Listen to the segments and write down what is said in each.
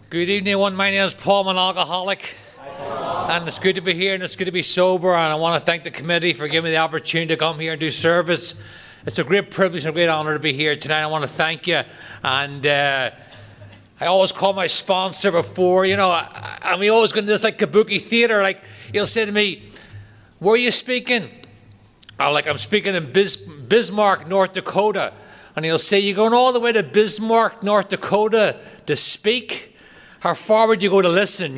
Good evening, everyone. My name is Paul. I'm an alcoholic. And it's good to be here and it's good to be sober. And I want to thank the committee for giving me the opportunity to come here and do service. It's a great privilege and a great honor to be here tonight. I want to thank you. And I always call my sponsor before, we always go to this like kabuki theater. Like, he'll say to me, where are you speaking? I'm speaking in Bismarck, North Dakota. And he'll say, you're going all the way to Bismarck, North Dakota to speak? How far would you go to listen,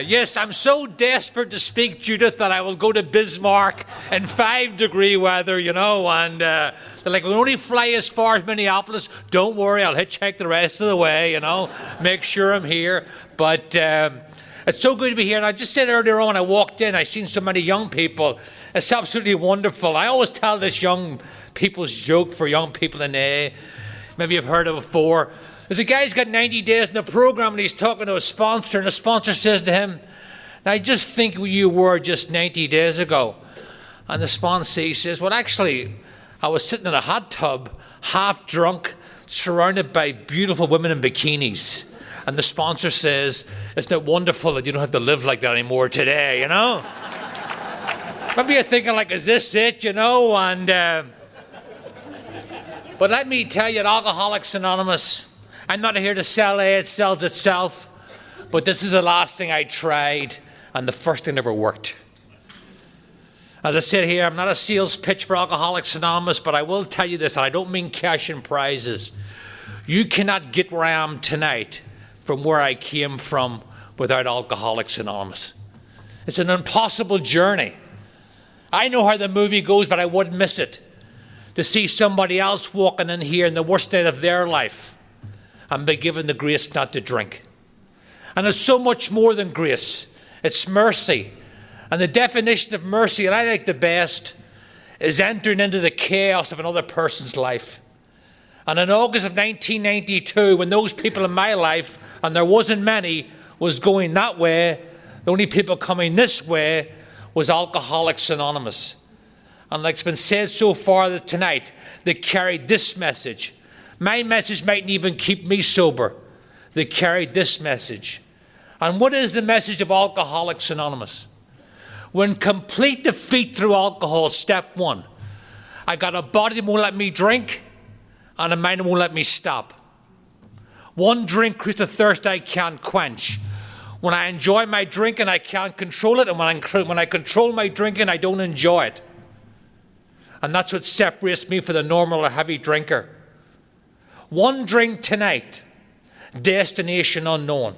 yes, I'm so desperate to speak, Judith, that I will go to Bismarck in 5-degree weather, and they're like, we'll only fly as far as Minneapolis. Don't worry, I'll hitchhike the rest of the way, make sure I'm here. But it's so good to be here. And I just said earlier on when I walked in, I seen so many young people. It's absolutely wonderful. I always tell this young people's joke for young people in AA. Maybe you've heard it before. There's a guy who's got 90 days in the program and he's talking to a sponsor, and the sponsor says to him, now just think who you were just 90 days ago. And the sponsor says, well, actually, I was sitting in a hot tub, half drunk, surrounded by beautiful women in bikinis. And the sponsor says, isn't it wonderful that you don't have to live like that anymore today, Maybe you're thinking, like, is this it, But let me tell you, at Alcoholics Anonymous, I'm not here to sell AA, it sells itself. But this is the last thing I tried, and the first thing never worked. As I said here, I'm not a sales pitch for Alcoholics Anonymous, but I will tell you this, and I don't mean cash and prizes. You cannot get where I am tonight from where I came from without Alcoholics Anonymous. It's an impossible journey. I know how the movie goes, but I wouldn't miss it. To see somebody else walking in here in the worst state of their life and be given the grace not to drink. And it's so much more than grace. It's mercy. And the definition of mercy that I like the best is entering into the chaos of another person's life. And in August of 1992, when those people in my life, and there wasn't many, was going that way, the only people coming this way was Alcoholics Anonymous. And like it's been said so far tonight, they carried this message. My message mightn't even keep me sober. They carried this message. And what is the message of Alcoholics Anonymous? When complete defeat through alcohol, step one. I got a body that won't let me drink, and a mind that won't let me stop. One drink creates a thirst I can't quench. When I enjoy my drinking, I can't control it, and when I control my drinking, I don't enjoy it. And that's what separates me from the normal or heavy drinker. One drink tonight, destination unknown.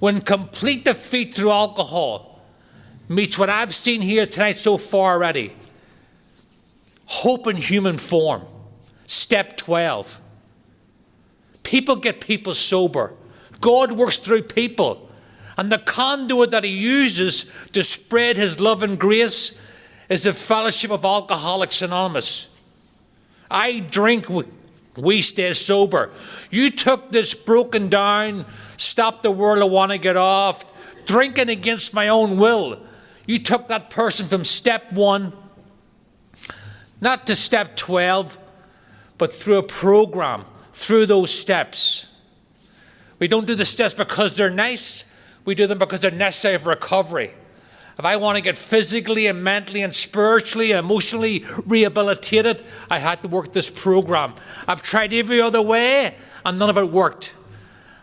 When complete defeat through alcohol meets what I've seen here tonight so far already, hope in human form, step 12. People get people sober. God works through people. And the conduit that he uses to spread his love and grace is the fellowship of Alcoholics Anonymous. I drink, we stay sober. You took this broken down, stop the world I want to get off, drinking against my own will. You took that person from step 1, not to step 12, but through a program, through those steps. We don't do the steps because they're nice. We do them because they're necessary for recovery. If I want to get physically and mentally and spiritually and emotionally rehabilitated, I had to work this program. I've tried every other way and none of it worked.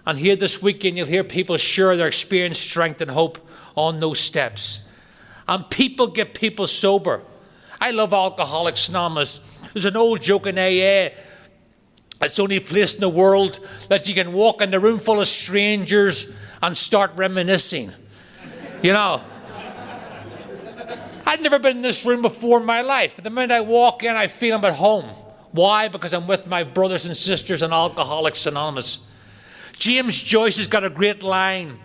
And here this weekend you'll hear people share their experience, strength and hope on those steps. And people get people sober. I love Alcoholics Anonymous. There's an old joke in AA. It's the only place in the world that you can walk in a room full of strangers and start reminiscing. I'd never been in this room before in my life. But the minute I walk in, I feel I'm at home. Why? Because I'm with my brothers and sisters in Alcoholics Anonymous. James Joyce has got a great line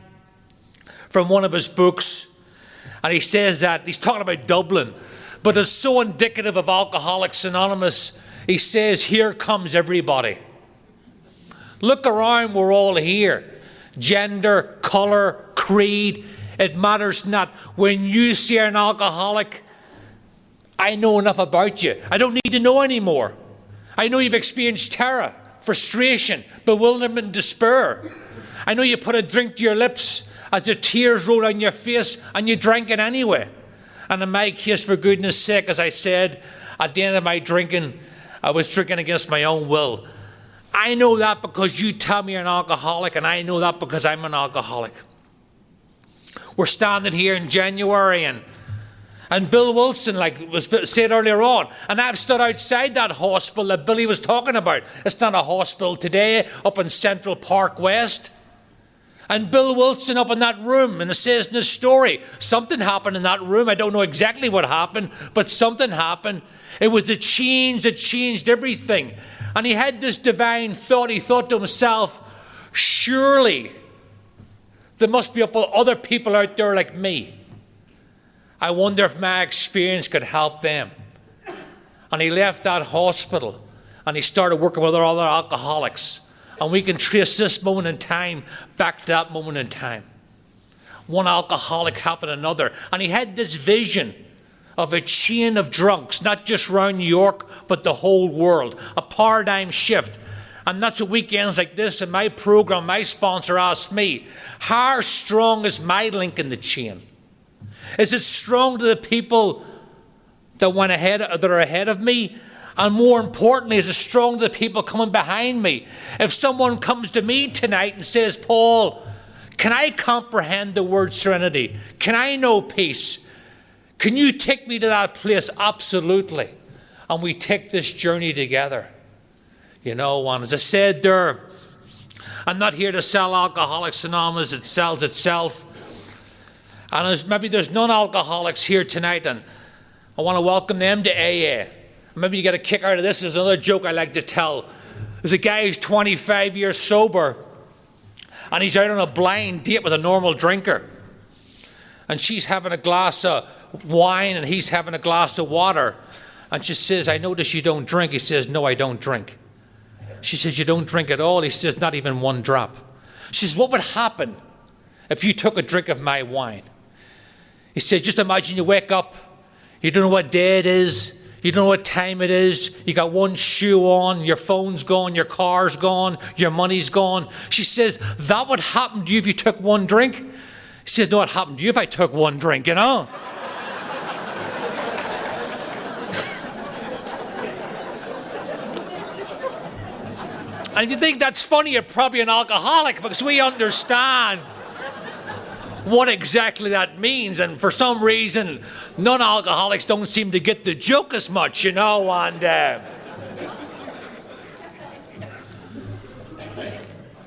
from one of his books. And he says that, he's talking about Dublin, but it's so indicative of Alcoholics Anonymous. He says, here comes everybody. Look around, we're all here. Gender, colour, creed, It matters not. When you see an alcoholic, I know enough about you. I don't need to know anymore. I know you've experienced terror, frustration, bewilderment, and despair. I know you put a drink to your lips as the tears roll down your face, and you drank it anyway. And in my case, for goodness sake, as I said, at the end of my drinking, I was drinking against my own will. I know that because you tell me you're an alcoholic, and I know that because I'm an alcoholic. We're standing here in January, and Bill Wilson, like was said earlier on, and I've stood outside that hospital that Billy was talking about. It's not a hospital today up in Central Park West. And Bill Wilson up in that room, and it says in his story, something happened in that room. I don't know exactly what happened, but something happened. It was a change that changed everything. And he had this divine thought. He thought to himself, surely there must be other people out there like me. I wonder if my experience could help them. And he left that hospital, and he started working with other alcoholics. And we can trace this moment in time back to that moment in time. One alcoholic helping another. And he had this vision of a chain of drunks, not just around New York, but the whole world. A paradigm shift. And that's what weekends like this in my program, my sponsor asked me, how strong is my link in the chain? Is it strong to the people that are ahead of me? And more importantly, is it strong to the people coming behind me? If someone comes to me tonight and says, Paul, can I comprehend the word serenity? Can I know peace? Can you take me to that place? Absolutely. And we take this journey together. You know, and as I said there, I'm not here to sell Alcoholics Anonymous. It sells itself. And maybe there's non-alcoholics here tonight, and I want to welcome them to AA. Maybe you get a kick out of this. There's another joke I like to tell. There's a guy who's 25 years sober, and he's out on a blind date with a normal drinker. And she's having a glass of wine, and he's having a glass of water. And she says, I notice you don't drink. He says, no, I don't drink. She says, you don't drink at all? He says, not even one drop. She says, what would happen if you took a drink of my wine? He said, just imagine you wake up, you don't know what day it is, you don't know what time it is, you got one shoe on, your phone's gone, your car's gone, your money's gone. She says, that would happen to you if you took one drink? He says, no, it happened to you if I took one drink, you know? And if you think that's funny, you're probably an alcoholic, because we understand what exactly that means. And for some reason, non-alcoholics don't seem to get the joke as much, you know. And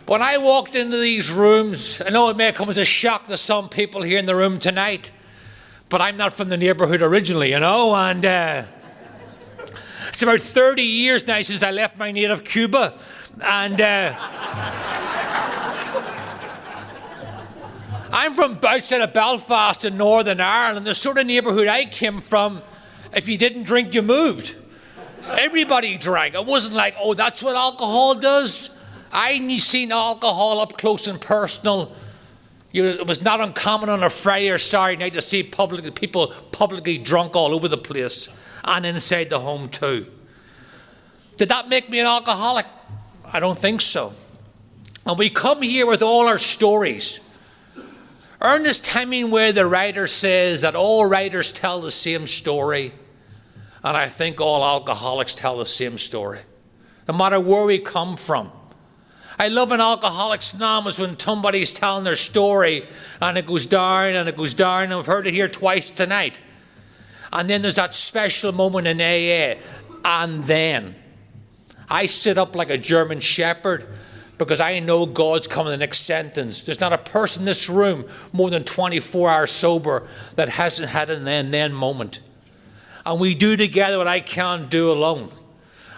when I walked into these rooms, I know it may come as a shock to some people here in the room tonight, but I'm not from the neighborhood originally, you know. And it's about 30 years now since I left my native Cuba. And I'm from outside of Belfast in Northern Ireland. The sort of neighbourhood I came from, if you didn't drink, you moved. Everybody drank. It wasn't like, oh, that's what alcohol does. I seen alcohol up close and personal. It was not uncommon on a Friday or Saturday night to see people publicly drunk all over the place and inside the home too. Did that make me an alcoholic? I don't think so. And we come here with all our stories. Ernest Hemingway, the writer, says that all writers tell the same story. And I think all alcoholics tell the same story, no matter where we come from. I love in Alcoholics Anonymous when somebody's telling their story and it goes down and it goes down, and we've heard it here twice tonight. And then there's that special moment in AA, and then I sit up like a German shepherd because I know God's coming the next sentence. There's not a person in this room more than 24 hours sober that hasn't had an then moment. And we do together what I can't do alone.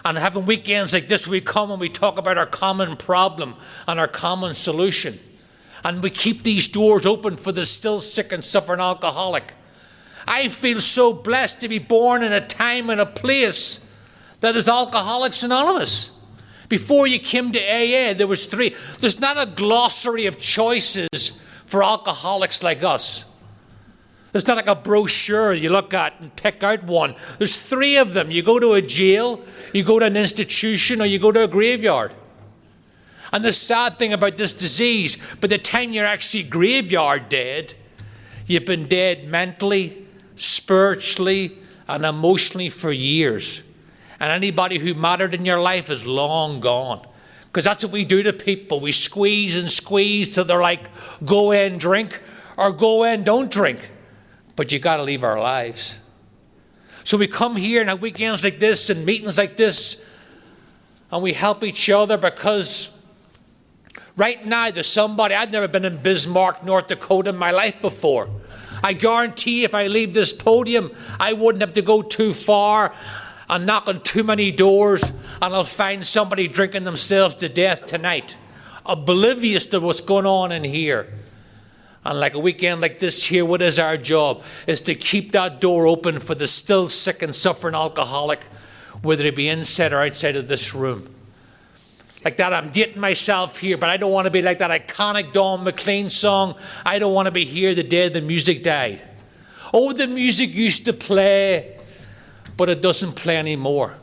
And having weekends like this, we come and we talk about our common problem and our common solution. And we keep these doors open for the still sick and suffering alcoholic. I feel so blessed to be born in a time and a place that is Alcoholics Anonymous. Before you came to AA, there was 3. There's not a glossary of choices for alcoholics like us. It's not like a brochure you look at and pick out one. There's 3 of them. You go to a jail, you go to an institution, or you go to a graveyard. And the sad thing about this disease, by the time you're actually graveyard dead, you've been dead mentally, spiritually, and emotionally for years. And anybody who mattered in your life is long gone. Because that's what we do to people. We squeeze and squeeze till they're like, go in, drink, or go in, don't drink. But you got to leave our lives. So we come here on weekends like this and meetings like this, and we help each other, because right now there's somebody, I've never been in Bismarck, North Dakota in my life before. I guarantee if I leave this podium, I wouldn't have to go too far and knock on too many doors, and I'll find somebody drinking themselves to death tonight, oblivious to what's going on in here. And like a weekend like this here, what is our job? Is to keep that door open for the still sick and suffering alcoholic, whether it be inside or outside of this room. Like that, I'm dating myself here, but I don't want to be like that iconic Don McLean song, I don't want to be here the day the music died. Oh, the music used to play, but it doesn't play anymore.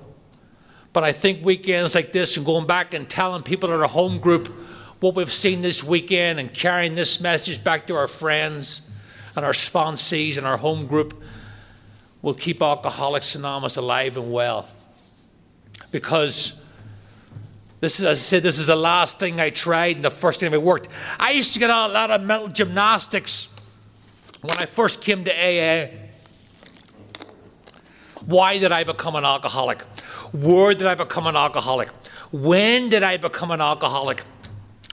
But I think weekends like this and going back and telling people at our home group what we've seen this weekend and carrying this message back to our friends and our sponsees and our home group will keep Alcoholics Anonymous alive and well. Because this is, as I said, this is the last thing I tried and the first thing I worked. I used to get a lot of mental gymnastics when I first came to AA. Why did I become an alcoholic? Where did I become an alcoholic? When did I become an alcoholic?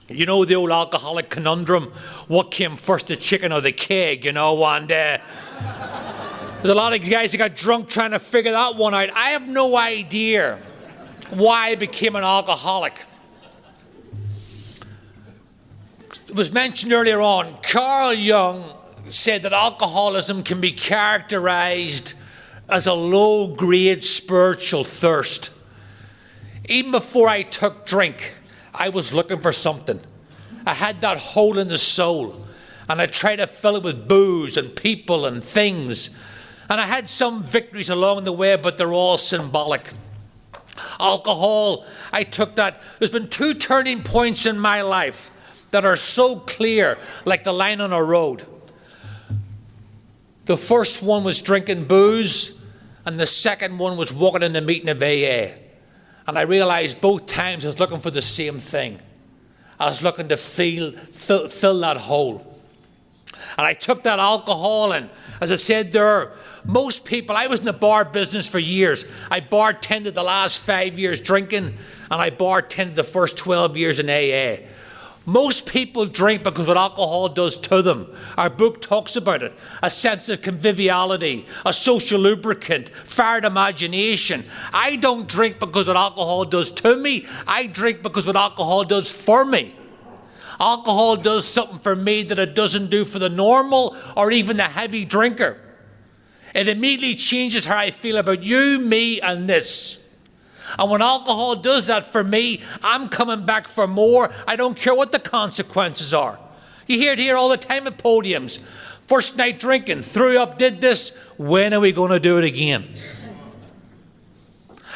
You know the old alcoholic conundrum, what came first, the chicken or the keg, you know, and there's a lot of guys that got drunk trying to figure that one out. I have no idea why I became an alcoholic. It was mentioned earlier on, Carl Jung said that alcoholism can be characterized as a low-grade spiritual thirst. Even before I took drink, I was looking for something. I had that hole in the soul, and I tried to fill it with booze and people and things. And I had some victories along the way, but they're all symbolic. Alcohol, I took that. There's been 2 turning points in my life that are so clear, like the line on a road. The first one was drinking booze, and the second one was walking in the meeting of AA. And I realized both times I was looking for the same thing. I was looking to fill that hole. And I took that alcohol, and as I said there, most people, I was in the bar business for years. I bartended the last 5 years drinking, and I bartended the first 12 years in AA. Most people drink because what alcohol does to them. Our book talks about it. A sense of conviviality, a social lubricant, fired imagination. I don't drink because what alcohol does to me. I drink because what alcohol does for me. Alcohol does something for me that it doesn't do for the normal or even the heavy drinker. It immediately changes how I feel about you, me, and this. And when alcohol does that for me, I'm coming back for more. I don't care what the consequences are. You hear it here all the time at podiums. First night drinking, threw up, did this. When are we going to do it again?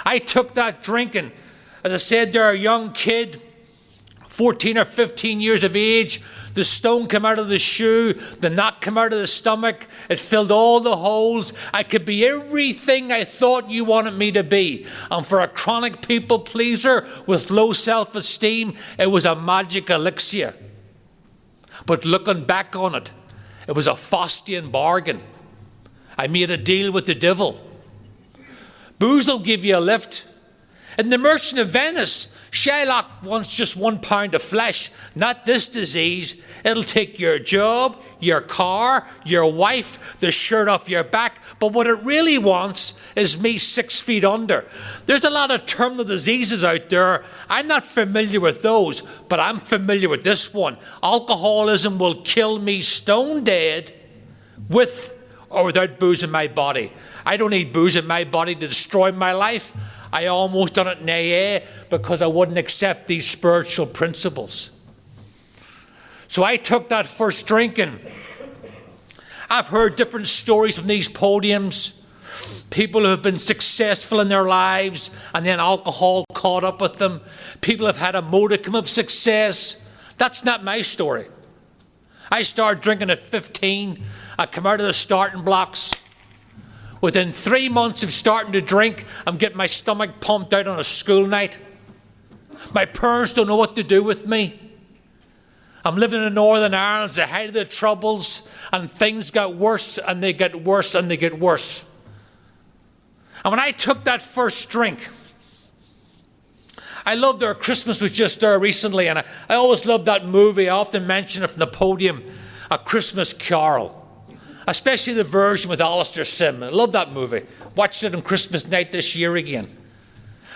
I took that drinking. As I said, they're a young kid, 14 or 15 years of age. The stone came out of the shoe, the knot came out of the stomach, it filled all the holes. I could be everything I thought you wanted me to be. And for a chronic people pleaser with low self-esteem, it was a magic elixir. But looking back on it, it was a Faustian bargain. I made a deal with the devil. Booze will give you a lift. In The Merchant of Venice, Shylock wants just £1 of flesh, not this disease. It'll take your job, your car, your wife, the shirt off your back. But what it really wants is me 6 feet under. There's a lot of terminal diseases out there. I'm not familiar with those, but I'm familiar with this one. Alcoholism will kill me stone dead with or without booze in my body. I don't need booze in my body to destroy my life. I almost done it in AA because I wouldn't accept these spiritual principles. So I took that first drink, and I've heard different stories from these podiums. People who have been successful in their lives and then alcohol caught up with them. People have had a modicum of success. That's not my story. I started drinking at 15. I come out of the starting blocks. Within 3 months of starting to drink, I'm getting my stomach pumped out on a school night. My parents don't know what to do with me. I'm living in Northern Ireland, it's the height of the Troubles, and things got worse, and they get worse, and they get worse. And when I took that first drink, I loved our Christmas was just there recently, and I always loved that movie. I often mention it from the podium, A Christmas Carol. Especially the version with Alistair Sim. I love that movie. Watched it on Christmas night this year again.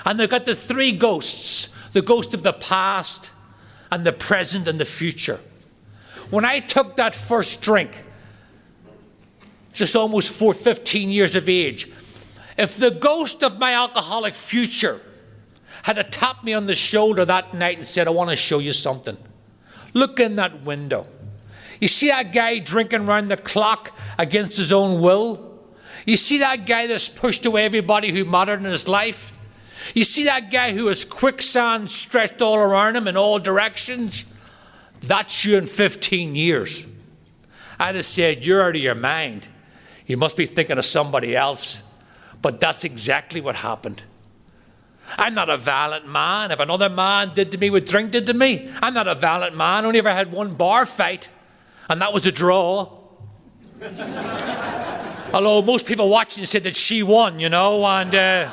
And they've got the three ghosts. The ghost of the past, and the present, and the future. When I took that first drink, just almost 15 years of age, if the ghost of my alcoholic future had tapped me on the shoulder that night and said, I want to show you something. Look in that window. You see that guy drinking round the clock against his own will? You see that guy that's pushed away everybody who mattered in his life? You see that guy who has quicksand stretched all around him in all directions? That's you in 15 years. I'd have said, you're out of your mind. You must be thinking of somebody else. But that's exactly what happened. I'm not a violent man. If another man did to me what drink did to me, I'm not a violent man. I only ever had one bar fight, and that was a draw. Although most people watching said that she won, you know, and...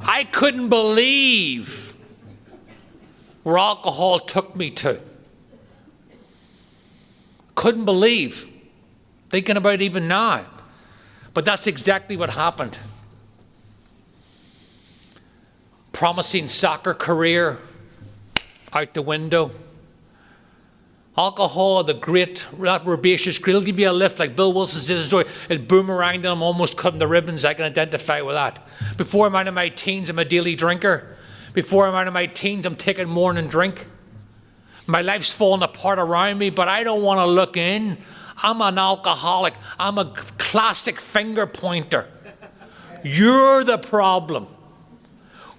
I couldn't believe where alcohol took me to. Couldn't believe. Thinking about it even now. But that's exactly what happened. Promising soccer career, out the window. Alcohol, the great, herbaceous cream, it'll give you a lift, like Bill Wilson says the story. It boomeranged and I'm almost cutting the ribbons. I can identify with that. Before I'm out of my teens, I'm a daily drinker. Before I'm out of my teens, I'm taking morning drink. My life's falling apart around me, but I don't want to look in. I'm an alcoholic. I'm a classic finger pointer. You're the problem.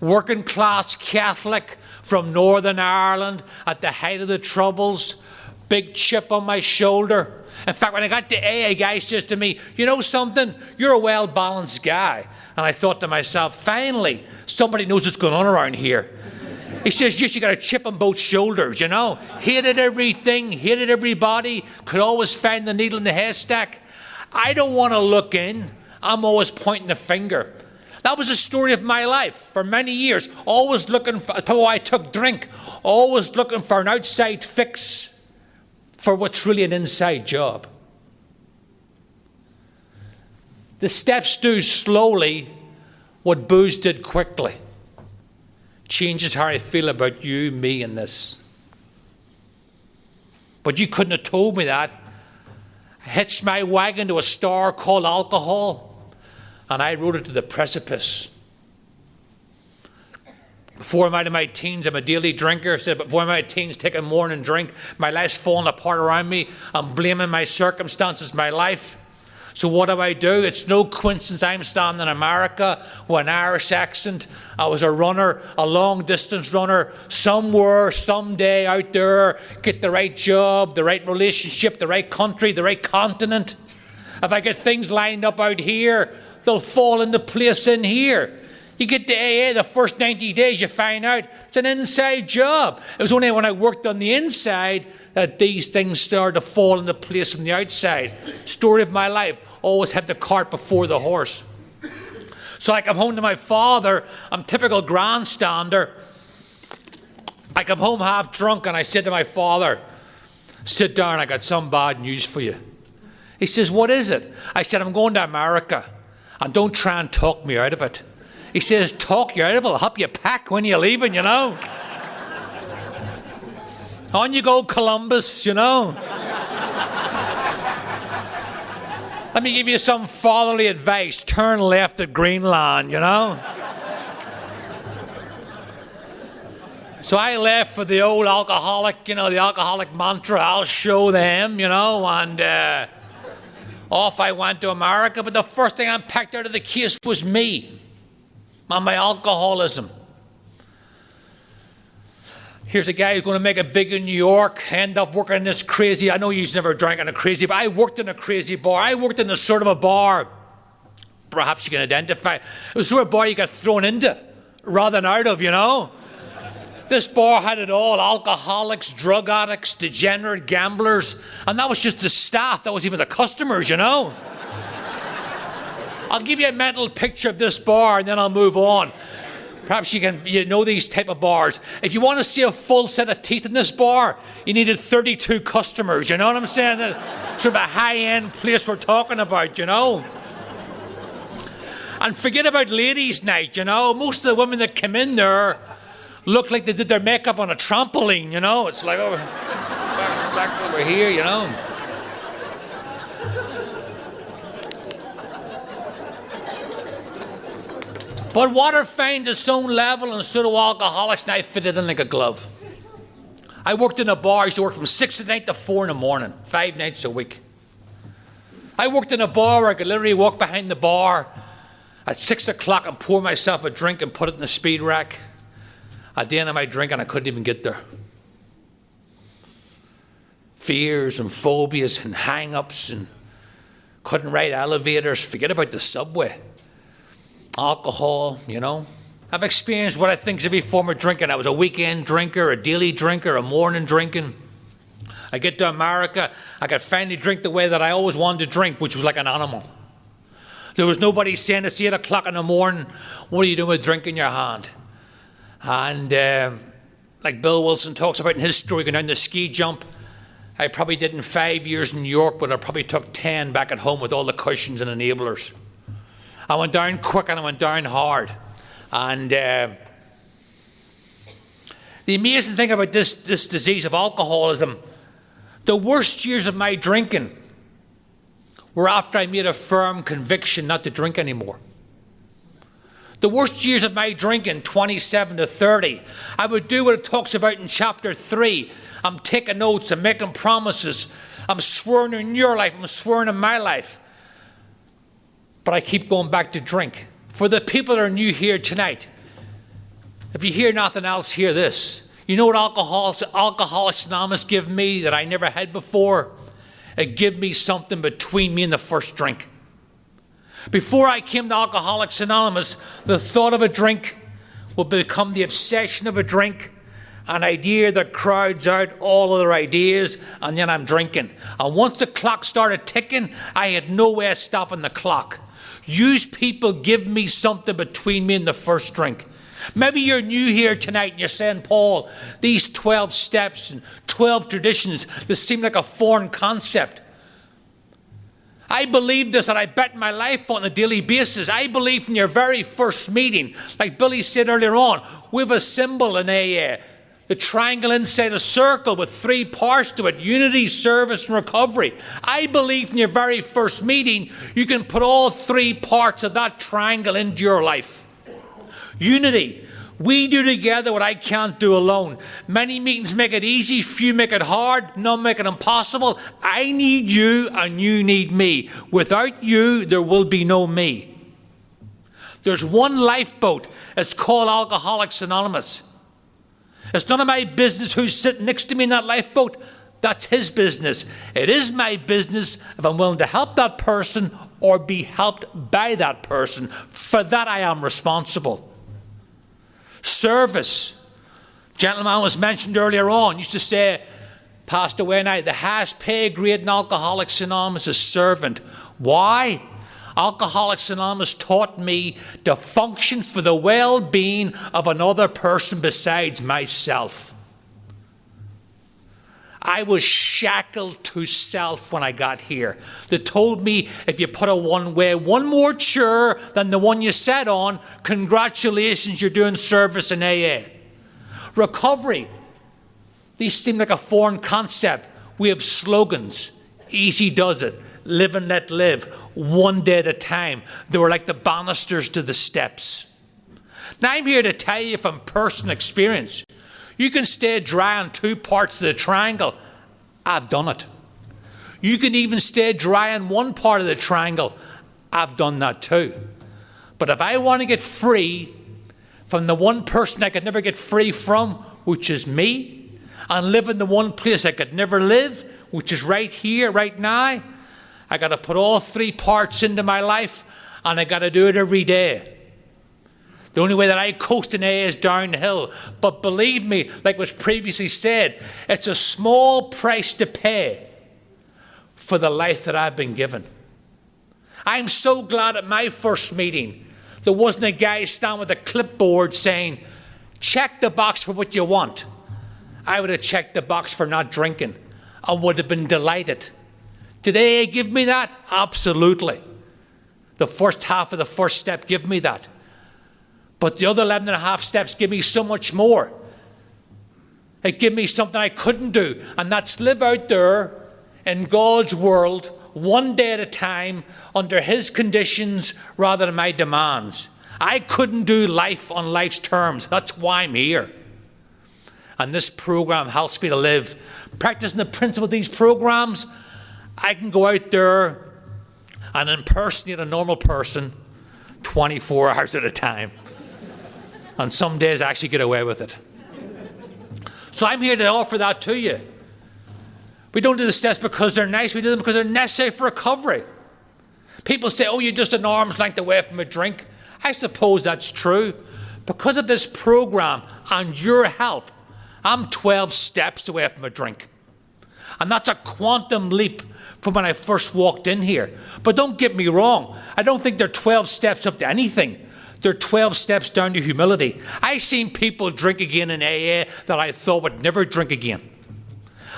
Working class Catholic from Northern Ireland at the height of the Troubles. Big chip on my shoulder. In fact, when I got to AA, a guy says to me, you know something? You're a well-balanced guy. And I thought to myself, finally, somebody knows what's going on around here. He says, yes, you got a chip on both shoulders, you know. Hated everything, hated everybody, could always find the needle in the haystack. I don't want to look in. I'm always pointing the finger. That was the story of my life for many years. Always looking for, that's why I took drink. Always looking for an outside fix for what's really an inside job. The steps do slowly what booze did quickly. Changes how I feel about you, me, and this. But you couldn't have told me that. I hitched my wagon to a star called alcohol, and I rode it to the precipice. Before I'm out of my teens, I'm a daily drinker. I said, before I'm out of teens, take a morning drink. My life's falling apart around me. I'm blaming my circumstances, my life. So what do? It's no coincidence I'm standing in America with an Irish accent. I was a runner, a long-distance runner, somewhere, someday out there, get the right job, the right relationship, the right country, the right continent. If I get things lined up out here, they'll fall into place in here. You get to AA, the first 90 days, you find out it's an inside job. It was only when I worked on the inside that these things started to fall into place from the outside. Story of my life, always had the cart before the horse. So I come home to my father, I'm typical grandstander. I come home half drunk and I said to my father, sit down, I got some bad news for you. He says, what is it? I said, I'm going to America and don't try and talk me out of it. He says, talk you out of it, I'll help you pack when you're leaving, you know. On you go, Columbus, you know. Let me give you some fatherly advice. Turn left at Greenland, you know. So I left for the old alcoholic, the alcoholic mantra, I'll show them, and off I went to America. But the first thing I picked out of the case was me and my alcoholism. Here's a guy who's going to make it big in New York, end up working in this crazy, I know you've never drank in a crazy, but I worked in a crazy bar. I worked in a sort of a bar, perhaps you can identify. It was sort of a bar you got thrown into rather than out of, This bar had it all: alcoholics, drug addicts, degenerate gamblers. And that was just the staff. That was even the customers, I'll give you a mental picture of this bar and then I'll move on. Perhaps you know these type of bars. If you want to see a full set of teeth in this bar, you needed 32 customers. You know what I'm saying? That's sort of a high-end place we're talking about, And forget about ladies' night, Most of the women that come in there look like they did their makeup on a trampoline, It's like, back over here, But water finds its own level, and so do alcoholics, and I fit it in like a glove. I worked in a bar. I used to work from 6 at night to 4 in the morning, 5 nights a week. I worked in a bar where I could literally walk behind the bar at 6 o'clock and pour myself a drink and put it in the speed rack. At the end of my drink, and I couldn't even get there. Fears and phobias and hang-ups, and couldn't ride elevators. Forget about the subway. Alcohol, I've experienced what I think is every form of drinking. I was a weekend drinker, a daily drinker, a morning drinking. I get to America, I could finally drink the way that I always wanted to drink, which was like an animal. There was nobody saying it's 8 o'clock in the morning, what are you doing with a drink in your hand? And like Bill Wilson talks about in his story, going down the ski jump, I probably did in 5 years in New York, but I probably took 10 back at home with all the cushions and enablers. I went down quick and I went down hard. And the amazing thing about this disease of alcoholism, the worst years of my drinking were after I made a firm conviction not to drink anymore. The worst years of my drinking, 27 to 30, I would do what it talks about in chapter 3. I'm taking notes, I'm making promises, I'm swearing in your life, I'm swearing in my life. But I keep going back to drink. For the people that are new here tonight, if you hear nothing else, hear this. You know what Alcoholics Anonymous give me that I never had before? It gave me something between me and the first drink. Before I came to Alcoholics Anonymous, the thought of a drink would become the obsession of a drink, an idea that crowds out all other ideas, and then I'm drinking. And once the clock started ticking, I had no way of stopping the clock. Use people give me something between me and the first drink. Maybe you're new here tonight and you're saying, Paul, these 12 steps and 12 traditions, this seem like a foreign concept. I believe this and I bet my life on a daily basis. I believe from your very first meeting, like Billy said earlier on, we have a symbol in AA. The triangle inside a circle with 3 parts to it: unity, service, and recovery. I believe in your very first meeting, you can put all 3 parts of that triangle into your life. Unity. We do together what I can't do alone. Many meetings make it easy, few make it hard, none make it impossible. I need you and you need me. Without you, there will be no me. There's one lifeboat. It's called Alcoholics Anonymous. It's none of my business who's sitting next to me in that lifeboat. That's his business. It is my business if I'm willing to help that person or be helped by that person. For that I am responsible. Service. Gentleman was mentioned earlier on, used to say, passed away now, the highest pay grade in Alcoholics Anonymous is servant. Why? Alcoholics Anonymous taught me to function for the well-being of another person besides myself. I was shackled to self when I got here. They told me if you put a one more chair than the one you sat on, congratulations, you're doing service in AA. Recovery. These seem like a foreign concept. We have slogans. Easy does it. Live and let live. One day at a time. They were like the banisters to the steps. Now I'm here to tell you from personal experience. You can stay dry on two parts of the triangle. I've done it. You can even stay dry on one part of the triangle. I've done that too. But if I want to get free from the one person I could never get free from, which is me, and live in the one place I could never live, which is right here, right now, I got to put all three parts into my life, and I got to do it every day. The only way that I coast in AA is downhill. But believe me, like was previously said, it's a small price to pay for the life that I've been given. I'm so glad at my first meeting, there wasn't a guy standing with a clipboard saying, check the box for what you want. I would have checked the box for not drinking. I would have been delighted. Did AA give me that? Absolutely. The first half of the first step give me that. But the other 11 and a half steps give me so much more. It gave me something I couldn't do, and that's live out there in God's world, one day at a time, under His conditions rather than my demands. I couldn't do life on life's terms. That's why I'm here. And this program helps me to live. Practicing the principle of these programs, I can go out there and impersonate a normal person 24 hours at a time. And some days I actually get away with it. So I'm here to offer that to you. We don't do the steps because they're nice. We do them because they're necessary for recovery. People say, oh, you're just an arm's length away from a drink. I suppose that's true. Because of this program and your help, I'm 12 steps away from a drink. And that's a quantum leap from when I first walked in here. But don't get me wrong. I don't think they're 12 steps up to anything. They're 12 steps down to humility. I've seen people drink again in AA that I thought would never drink again.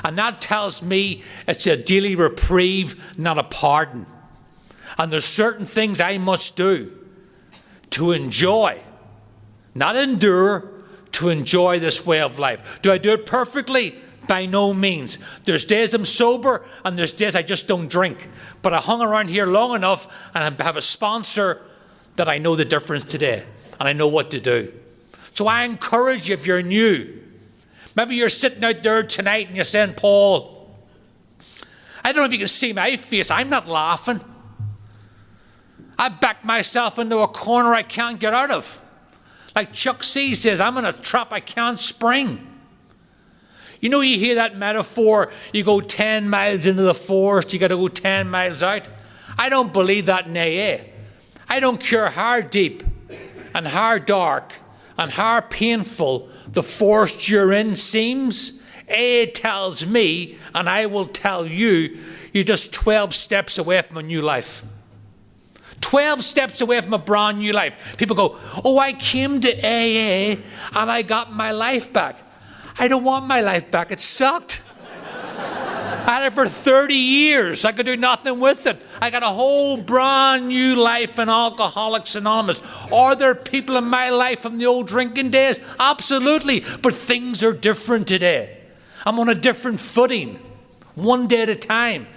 And that tells me it's a daily reprieve, not a pardon. And there's certain things I must do to enjoy, not endure, to enjoy this way of life. Do I do it perfectly? By no means. There's days I'm sober and there's days I just don't drink. But I hung around here long enough and I have a sponsor that I know the difference today and I know what to do. So I encourage you, if you're new, maybe you're sitting out there tonight and you're saying, Paul, I don't know if you can see my face. I'm not laughing. I backed myself into a corner I can't get out of. Like Chuck C says, I'm in a trap I can't spring. You know, you hear that metaphor, you go 10 miles into the forest, you got to go 10 miles out. I don't believe that in AA. I don't care how deep and how dark and how painful the forest you're in seems. AA tells me, and I will tell you, you're just 12 steps away from a new life. 12 steps away from a brand new life. People go, oh, I came to AA and I got my life back. I don't want my life back. It sucked. I had it for 30 years. I could do nothing with it. I got a whole brand new life in Alcoholics Anonymous. Are there people in my life from the old drinking days? Absolutely. But things are different today. I'm on a different footing, one day at a time.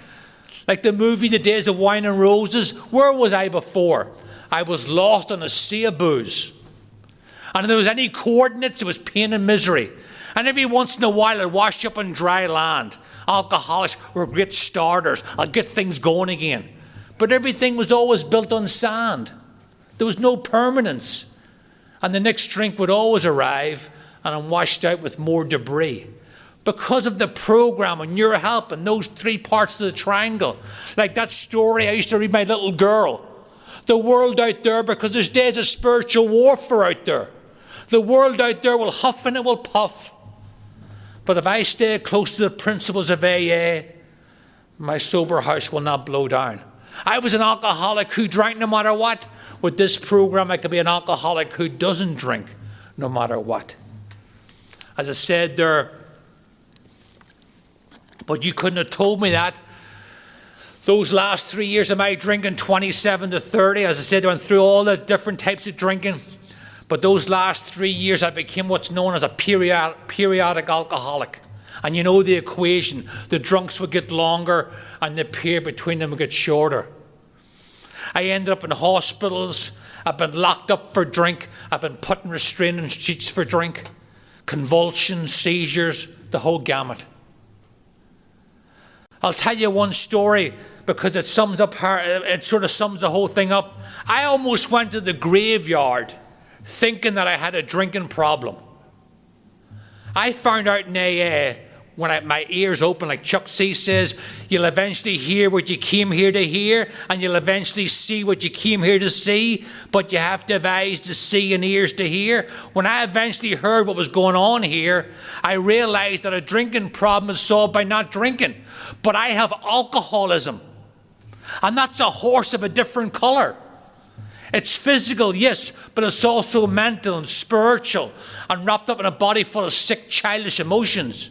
Like the movie The Days of Wine and Roses. Where was I before? I was lost on a sea of booze. And if there was any coordinates, it was pain and misery. And every once in a while, I'd wash up on dry land. Alcoholics were great starters. I'll get things going again. But everything was always built on sand. There was no permanence. And the next drink would always arrive, and I'm washed out with more debris. Because of the program and your help and those three parts of the triangle. Like that story I used to read my little girl. The world out there, because there's days of spiritual warfare out there. The world out there will huff and it will puff. But if I stay close to the principles of AA, my sober house will not blow down. I was an alcoholic who drank no matter what. With this program, I could be an alcoholic who doesn't drink no matter what. As I said there, but you couldn't have told me that. Those last 3 years of my drinking, 27 to 30, as I said, I went through all the different types of drinking. But those last 3 years, I became what's known as a periodic alcoholic. And you know the equation. The drunks would get longer and the period between them would get shorter. I ended up in hospitals. I've been locked up for drink. I've been put in restraining sheets for drink. convulsions, seizures, the whole gamut. I'll tell you one story because it sort of sums the whole thing up. I almost went to the graveyard thinking that I had a drinking problem. I found out in AA, when my ears open, like Chuck C says, you'll eventually hear what you came here to hear, and you'll eventually see what you came here to see, but you have to have eyes to see and ears to hear. When I eventually heard what was going on here, I realized that a drinking problem is solved by not drinking. But I have alcoholism, and that's a horse of a different color. It's physical, yes, but it's also mental and spiritual and wrapped up in a body full of sick, childish emotions.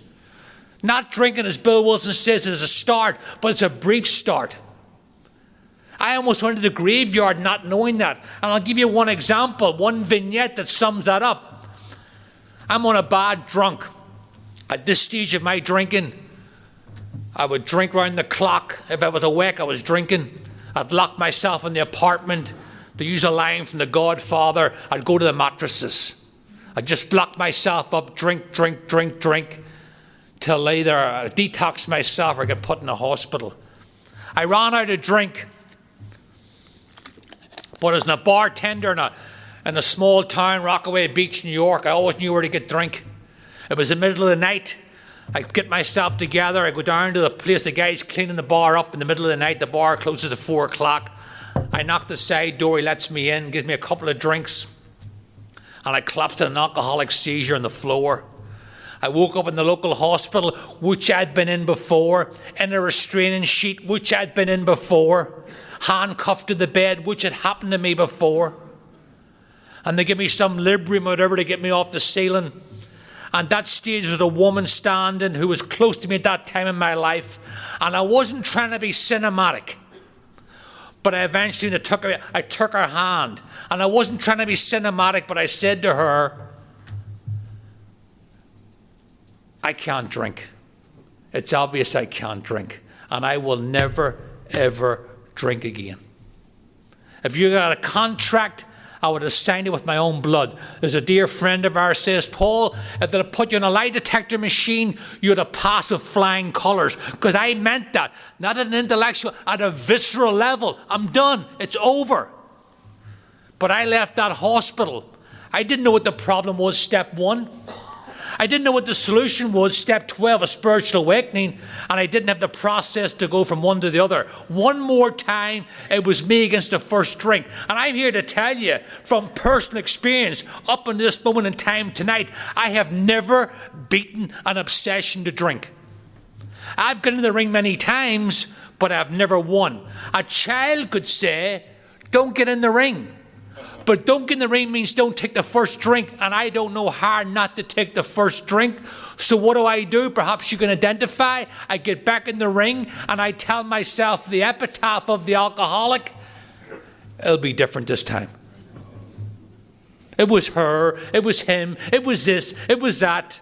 Not drinking, as Bill Wilson says, is a start, but it's a brief start. I almost went to the graveyard not knowing that. And I'll give you one example, one vignette that sums that up. I'm on a bad drunk. At this stage of my drinking, I would drink round the clock. If I was awake, I was drinking. I'd lock myself in the apartment. To use a line from The Godfather, I'd go to the mattresses. I'd just lock myself up, drink, till either detox myself or get put in a hospital. I ran out of drink. But as a bartender in a small town, Rockaway Beach, New York, I always knew where to get drink. It was the middle of the night. I'd get myself together. I'd go down to the place. The guy's cleaning the bar up in the middle of the night. The bar closes at 4 o'clock. I knock the side door. He lets me in, gives me a couple of drinks. And I collapsed in an alcoholic seizure on the floor. I woke up in the local hospital, which I'd been in before, in a restraining sheet, which I'd been in before, handcuffed to the bed, which had happened to me before. And they give me some Librium or whatever to get me off the ceiling. And that stage was a woman standing who was close to me at that time in my life. And I wasn't trying to be cinematic. But I eventually took her hand. And I wasn't trying to be cinematic, but I said to her, I can't drink. It's obvious I can't drink. And I will never, ever drink again. If you got a contract, I would have signed it with my own blood. There's a dear friend of ours says, Paul, if they'd have put you in a lie detector machine, you'd have passed with flying colours. Because I meant that. Not at an intellectual, at a visceral level. I'm done. It's over. But I left that hospital. I didn't know what the problem was, step 1. I didn't know what the solution was, step 12, a spiritual awakening, and I didn't have the process to go from one to the other. One more time, it was me against the first drink. And I'm here to tell you, from personal experience, up in this moment in time tonight, I have never beaten an obsession to drink. I've got in the ring many times, but I've never won. A child could say, don't get in the ring. But don't get in the ring means don't take the first drink, and I don't know how not to take the first drink. So what do? Perhaps you can identify. I get back in the ring, and I tell myself the epitaph of the alcoholic. It'll be different this time. It was her, it was him, it was this, it was that.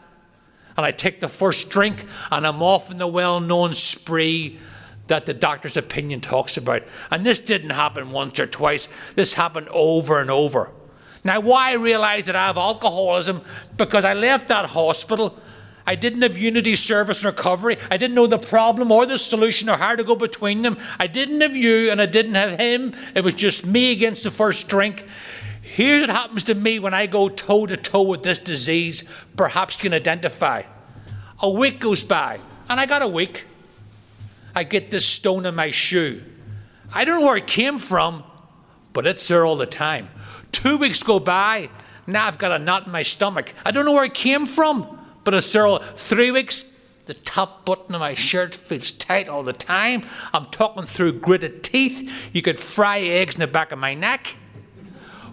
And I take the first drink, and I'm off in the well-known spree that the doctor's opinion talks about. And this didn't happen once or twice. This happened over and over. Now, why I realised that I have alcoholism? Because I left that hospital. I didn't have unity, service, and recovery. I didn't know the problem or the solution or how to go between them. I didn't have you and I didn't have him. It was just me against the first drink. Here's what happens to me when I go toe-to-toe with this disease. Perhaps you can identify. A week goes by, and I got a week. I get this stone in my shoe. I don't know where it came from, but it's there all the time. 2 weeks go by, now I've got a knot in my stomach. I don't know where it came from, but it's there all. 3 weeks, the top button of my shirt feels tight all the time. I'm talking through gritted teeth. You could fry eggs in the back of my neck.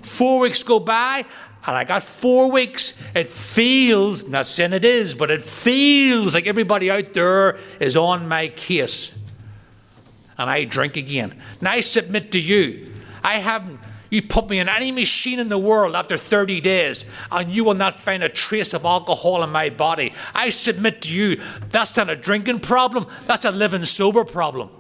4 weeks go by, and I got 4 weeks. It feels, not saying it is, but it feels like everybody out there is on my case. And I drink again. Now I submit to you, you put me in any machine in the world after 30 days, and you will not find a trace of alcohol in my body. I submit to you, that's not a drinking problem, that's a living sober problem.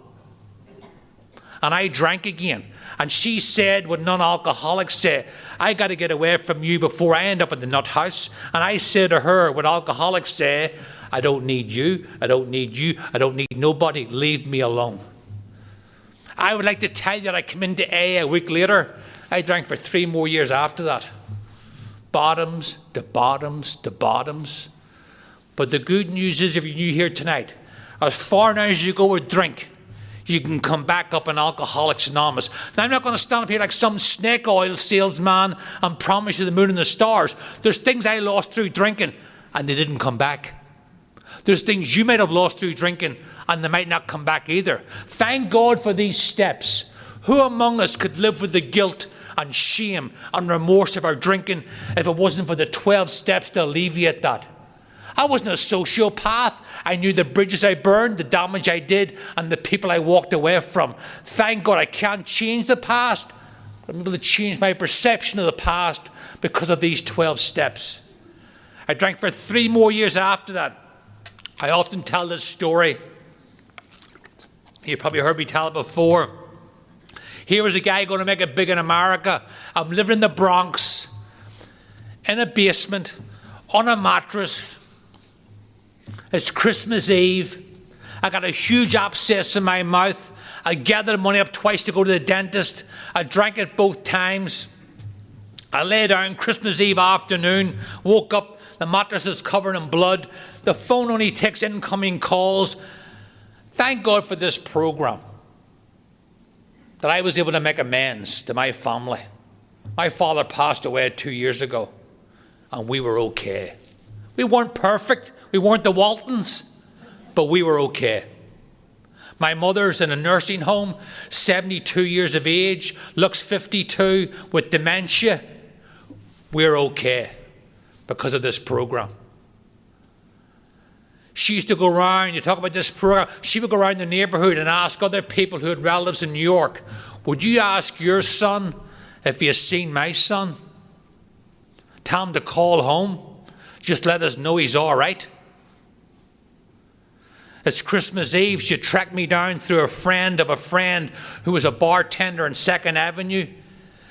And I drank again. And she said what non-alcoholics say, I got to get away from you before I end up in the nut house. And I said to her what alcoholics say, I don't need you, I don't need you, I don't need nobody, leave me alone. I would like to tell you that I came into AA a week later. I drank for 3 more years after that. Bottoms to bottoms to bottoms. But the good news is, if you're new here tonight, as far now as you go with drink, you can come back up in Alcoholics Anonymous. Now, I'm not going to stand up here like some snake oil salesman and promise you the moon and the stars. There's things I lost through drinking, and they didn't come back. There's things you might have lost through drinking, and they might not come back either. Thank God for these steps. Who among us could live with the guilt and shame and remorse of our drinking if it wasn't for the 12 steps to alleviate that? I wasn't a sociopath. I knew the bridges I burned, the damage I did, and the people I walked away from. Thank God I can't change the past, but I'm able to change my perception of the past because of these 12 steps. I drank for 3 more years after that. I often tell this story. You probably heard me tell it before. Here was a guy going to make it big in America. I'm living in the Bronx, in a basement, on a mattress. It's Christmas Eve. I got a huge abscess in my mouth. I gathered money up twice to go to the dentist. I drank it both times. I lay down Christmas Eve afternoon, woke up, the mattress is covered in blood. The phone only takes incoming calls. Thank God for this program, that I was able to make amends to my family. My father passed away 2 years ago, and we were okay. We weren't perfect. We weren't the Waltons, but we were okay. My mother's in a nursing home, 72 years of age, looks 52 with dementia. We're okay because of this program. She used to go around, you talk about this program, she would go around the neighborhood and ask other people who had relatives in New York, would you ask your son if he has seen my son? Tell him to call home. Just let us know he's all right. It's Christmas Eve. She tracked me down through a friend of a friend who was a bartender on 2nd Avenue.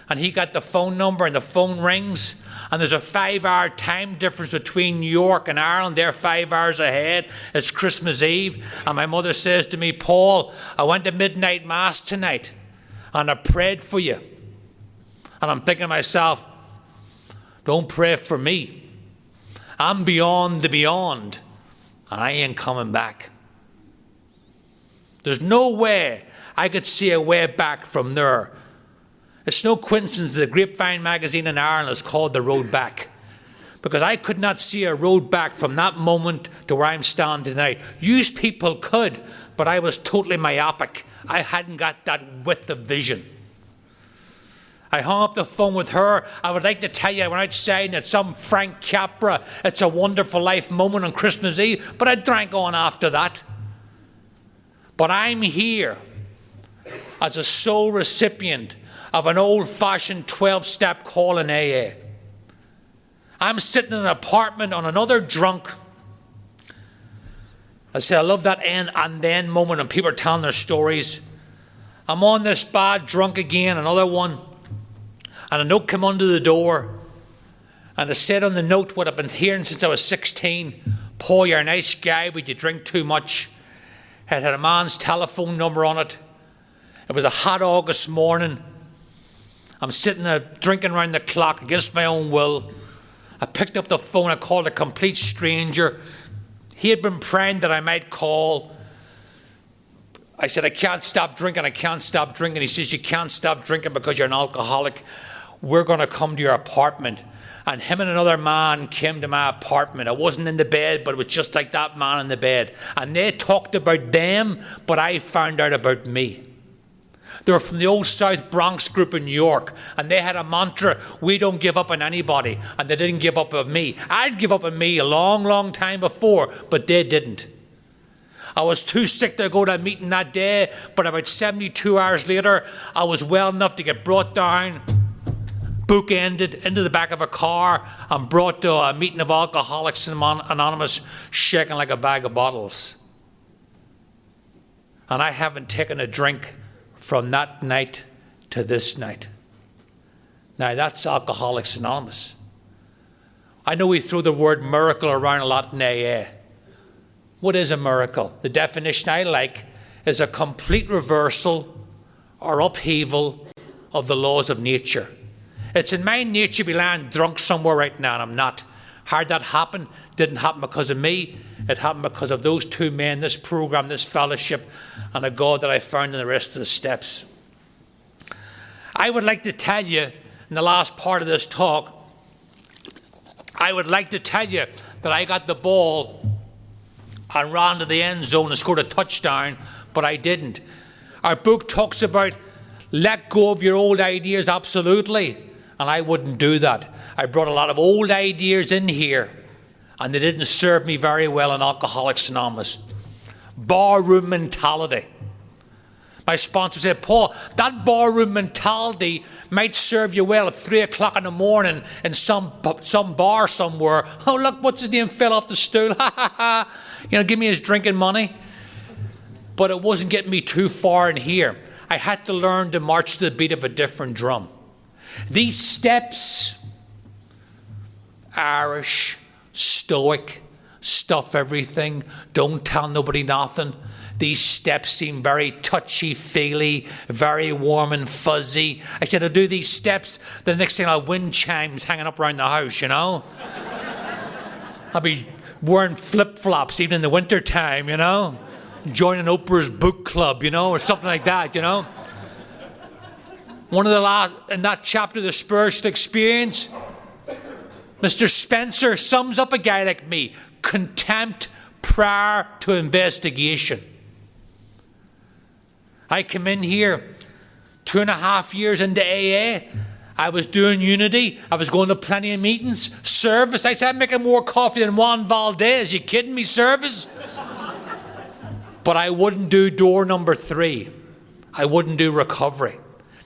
And he got the phone number and the phone rings. And there's a 5-hour time difference between New York and Ireland. They're 5 hours ahead. It's Christmas Eve. And my mother says to me, Paul, I went to midnight mass tonight and I prayed for you. And I'm thinking to myself, don't pray for me. I'm beyond the beyond. And I ain't coming back. There's no way I could see a way back from there. It's no coincidence that the Grapevine magazine in Ireland is called The Road Back. Because I could not see a road back from that moment to where I'm standing tonight. You people could, but I was totally myopic. I hadn't got that width of vision. I hung up the phone with her. I would like to tell you I went outside at some Frank Capra, It's a Wonderful Life moment on Christmas Eve, but I drank on after that. But I'm here as a sole recipient of an old-fashioned 12-step call in AA. I'm sitting in an apartment on another drunk. I say I love that end and then moment when people are telling their stories. I'm on this bad drunk again, another one. And a note came under the door. And it said on the note what I've been hearing since I was 16. Paul, you're a nice guy, but you drink too much. It had a man's telephone number on it. It was a hot August morning. I'm sitting there drinking around the clock against my own will. I picked up the phone. I called a complete stranger. He had been praying that I might call. I said, I can't stop drinking. I can't stop drinking. He says, you can't stop drinking because you're an alcoholic. We're going to come to your apartment. And him and another man came to my apartment. I wasn't in the bed, but it was just like that man in the bed. And they talked about them, but I found out about me. They were from the old South Bronx group in New York, and they had a mantra, we don't give up on anybody, and they didn't give up on me. I'd give up on me a long, long time before, but they didn't. I was too sick to go to a meeting that day, but about 72 hours later, I was well enough to get brought down, bookended into the back of a car, and brought to a meeting of Alcoholics Anonymous, shaking like a bag of bottles. And I haven't taken a drink from that night to this night. Now, that's Alcoholics Anonymous. I know we throw the word miracle around a lot in AA. What is a miracle? The definition I like is a complete reversal or upheaval of the laws of nature. It's in my nature to be lying drunk somewhere right now, and I'm not. How'd that happen? Didn't happen because of me. It happened because of those two men, this program, this fellowship, and a God that I found in the rest of the steps. I would like to tell you, in the last part of this talk, I would like to tell you that I got the ball and ran to the end zone and scored a touchdown, but I didn't. Our book talks about let go of your old ideas, absolutely, and I wouldn't do that. I brought a lot of old ideas in here, and they didn't serve me very well in Alcoholics Anonymous. Barroom mentality. My sponsor said, Paul, that barroom mentality might serve you well at 3 o'clock in the morning in some bar somewhere. Oh, look, what's his name fell off the stool. Ha, ha, ha. Give me his drinking money. But it wasn't getting me too far in here. I had to learn to march to the beat of a different drum. These steps, Irish, stoic, stuff everything, don't tell nobody nothing. These steps seem very touchy-feely, very warm and fuzzy. I said, I'll do these steps. The next thing I'll have wind chimes hanging up around the house, I'll be wearing flip-flops even in the winter time, joining Oprah's book club, or something like that, One of the last, in that chapter, The Spiritual Experience, Mr. Spencer sums up a guy like me. Contempt prior to investigation. I come in here 2.5 years into AA. I was doing Unity. I was going to plenty of meetings. Service. I said, I'm making more coffee than Juan Valdez. You kidding me, service? But I wouldn't do door number 3. I wouldn't do recovery.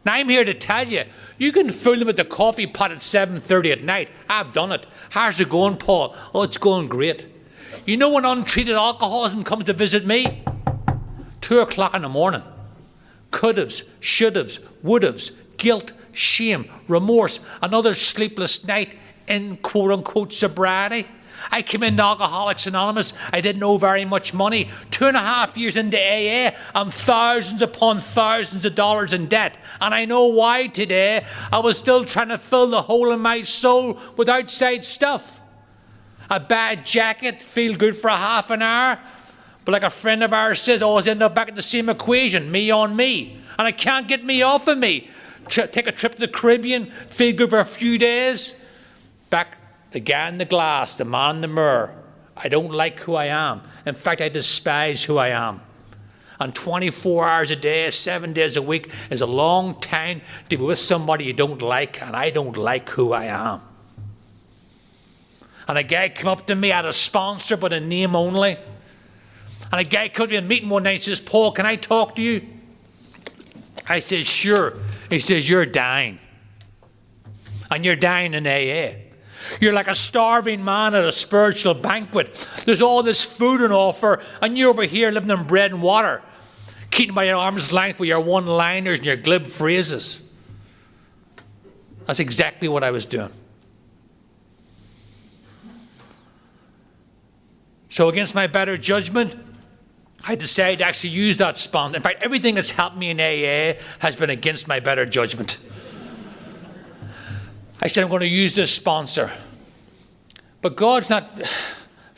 Now, I'm here to tell you, you can fill them at the coffee pot at 7:30 at night. I've done it. How's it going, Paul? Oh, it's going great. When untreated alcoholism comes to visit me? 2 o'clock in the morning. Could'ves, should'ves, would'ves, guilt, shame, remorse, another sleepless night in quote-unquote sobriety. I came into Alcoholics Anonymous. I didn't owe very much money. 2.5 years into AA, I'm thousands upon thousands of dollars in debt. And I know why today. I was still trying to fill the hole in my soul with outside stuff. A bad jacket, feel good for a half an hour. But like a friend of ours says, always end up back at the same equation, me on me. And I can't get me off of me. Take a trip to the Caribbean, feel good for a few days. Back the guy in the glass, the man in the mirror. I don't like who I am. In fact, I despise who I am. And 24 hours a day, 7 days a week is a long time to be with somebody you don't like, and I don't like who I am. And a guy came up to me, I had a sponsor, but a name only. And a guy came to me in a meeting one night and says, Paul, can I talk to you? I said, sure. He says, you're dying. And you're dying in AA. You're like a starving man at a spiritual banquet. There's all this food on offer, and you're over here living on bread and water, keeping by your arm's length with your one-liners and your glib phrases. That's exactly what I was doing. So against my better judgment, I decided to actually use that sponsor. In fact, everything that's helped me in AA has been against my better judgment. I said, I'm going to use this sponsor. But God's not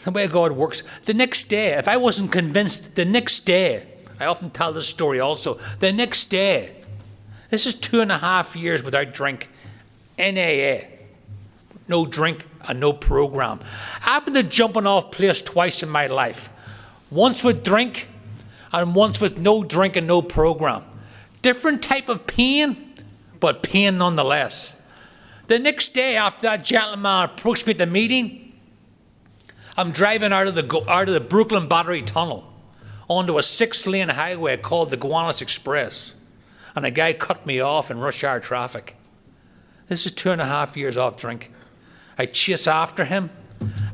the way God works. The next day, if I wasn't convinced, the next day, I often tell this story also, the next day, this is 2.5 years without drink in AA. No drink and no program. I've been the jumping off place twice in my life. Once with drink and once with no drink and no program. Different type of pain, but pain nonetheless. The next day after that gentleman approached me at the meeting, I'm driving out of the Brooklyn Battery Tunnel onto a 6-lane highway called the Gowanus Express. And a guy cut me off in rush hour traffic. This is 2.5 years off drink. I chase after him.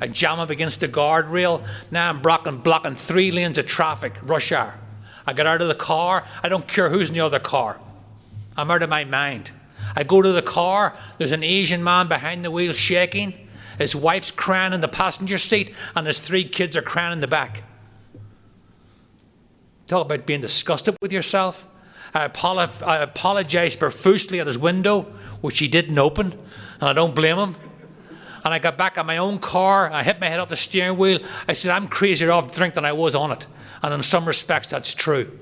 I jam up against the guardrail. Now I'm blocking 3 lanes of traffic, rush hour. I get out of the car. I don't care who's in the other car. I'm out of my mind. I go to the car. There's an Asian man behind the wheel shaking. His wife's crying in the passenger seat, and his 3 kids are crying in the back. Talk about being disgusted with yourself. I apologized profusely at his window, which he didn't open, and I don't blame him. And I got back in my own car. I hit my head off the steering wheel. I said, I'm crazier off drink than I was on it. And in some respects, that's true.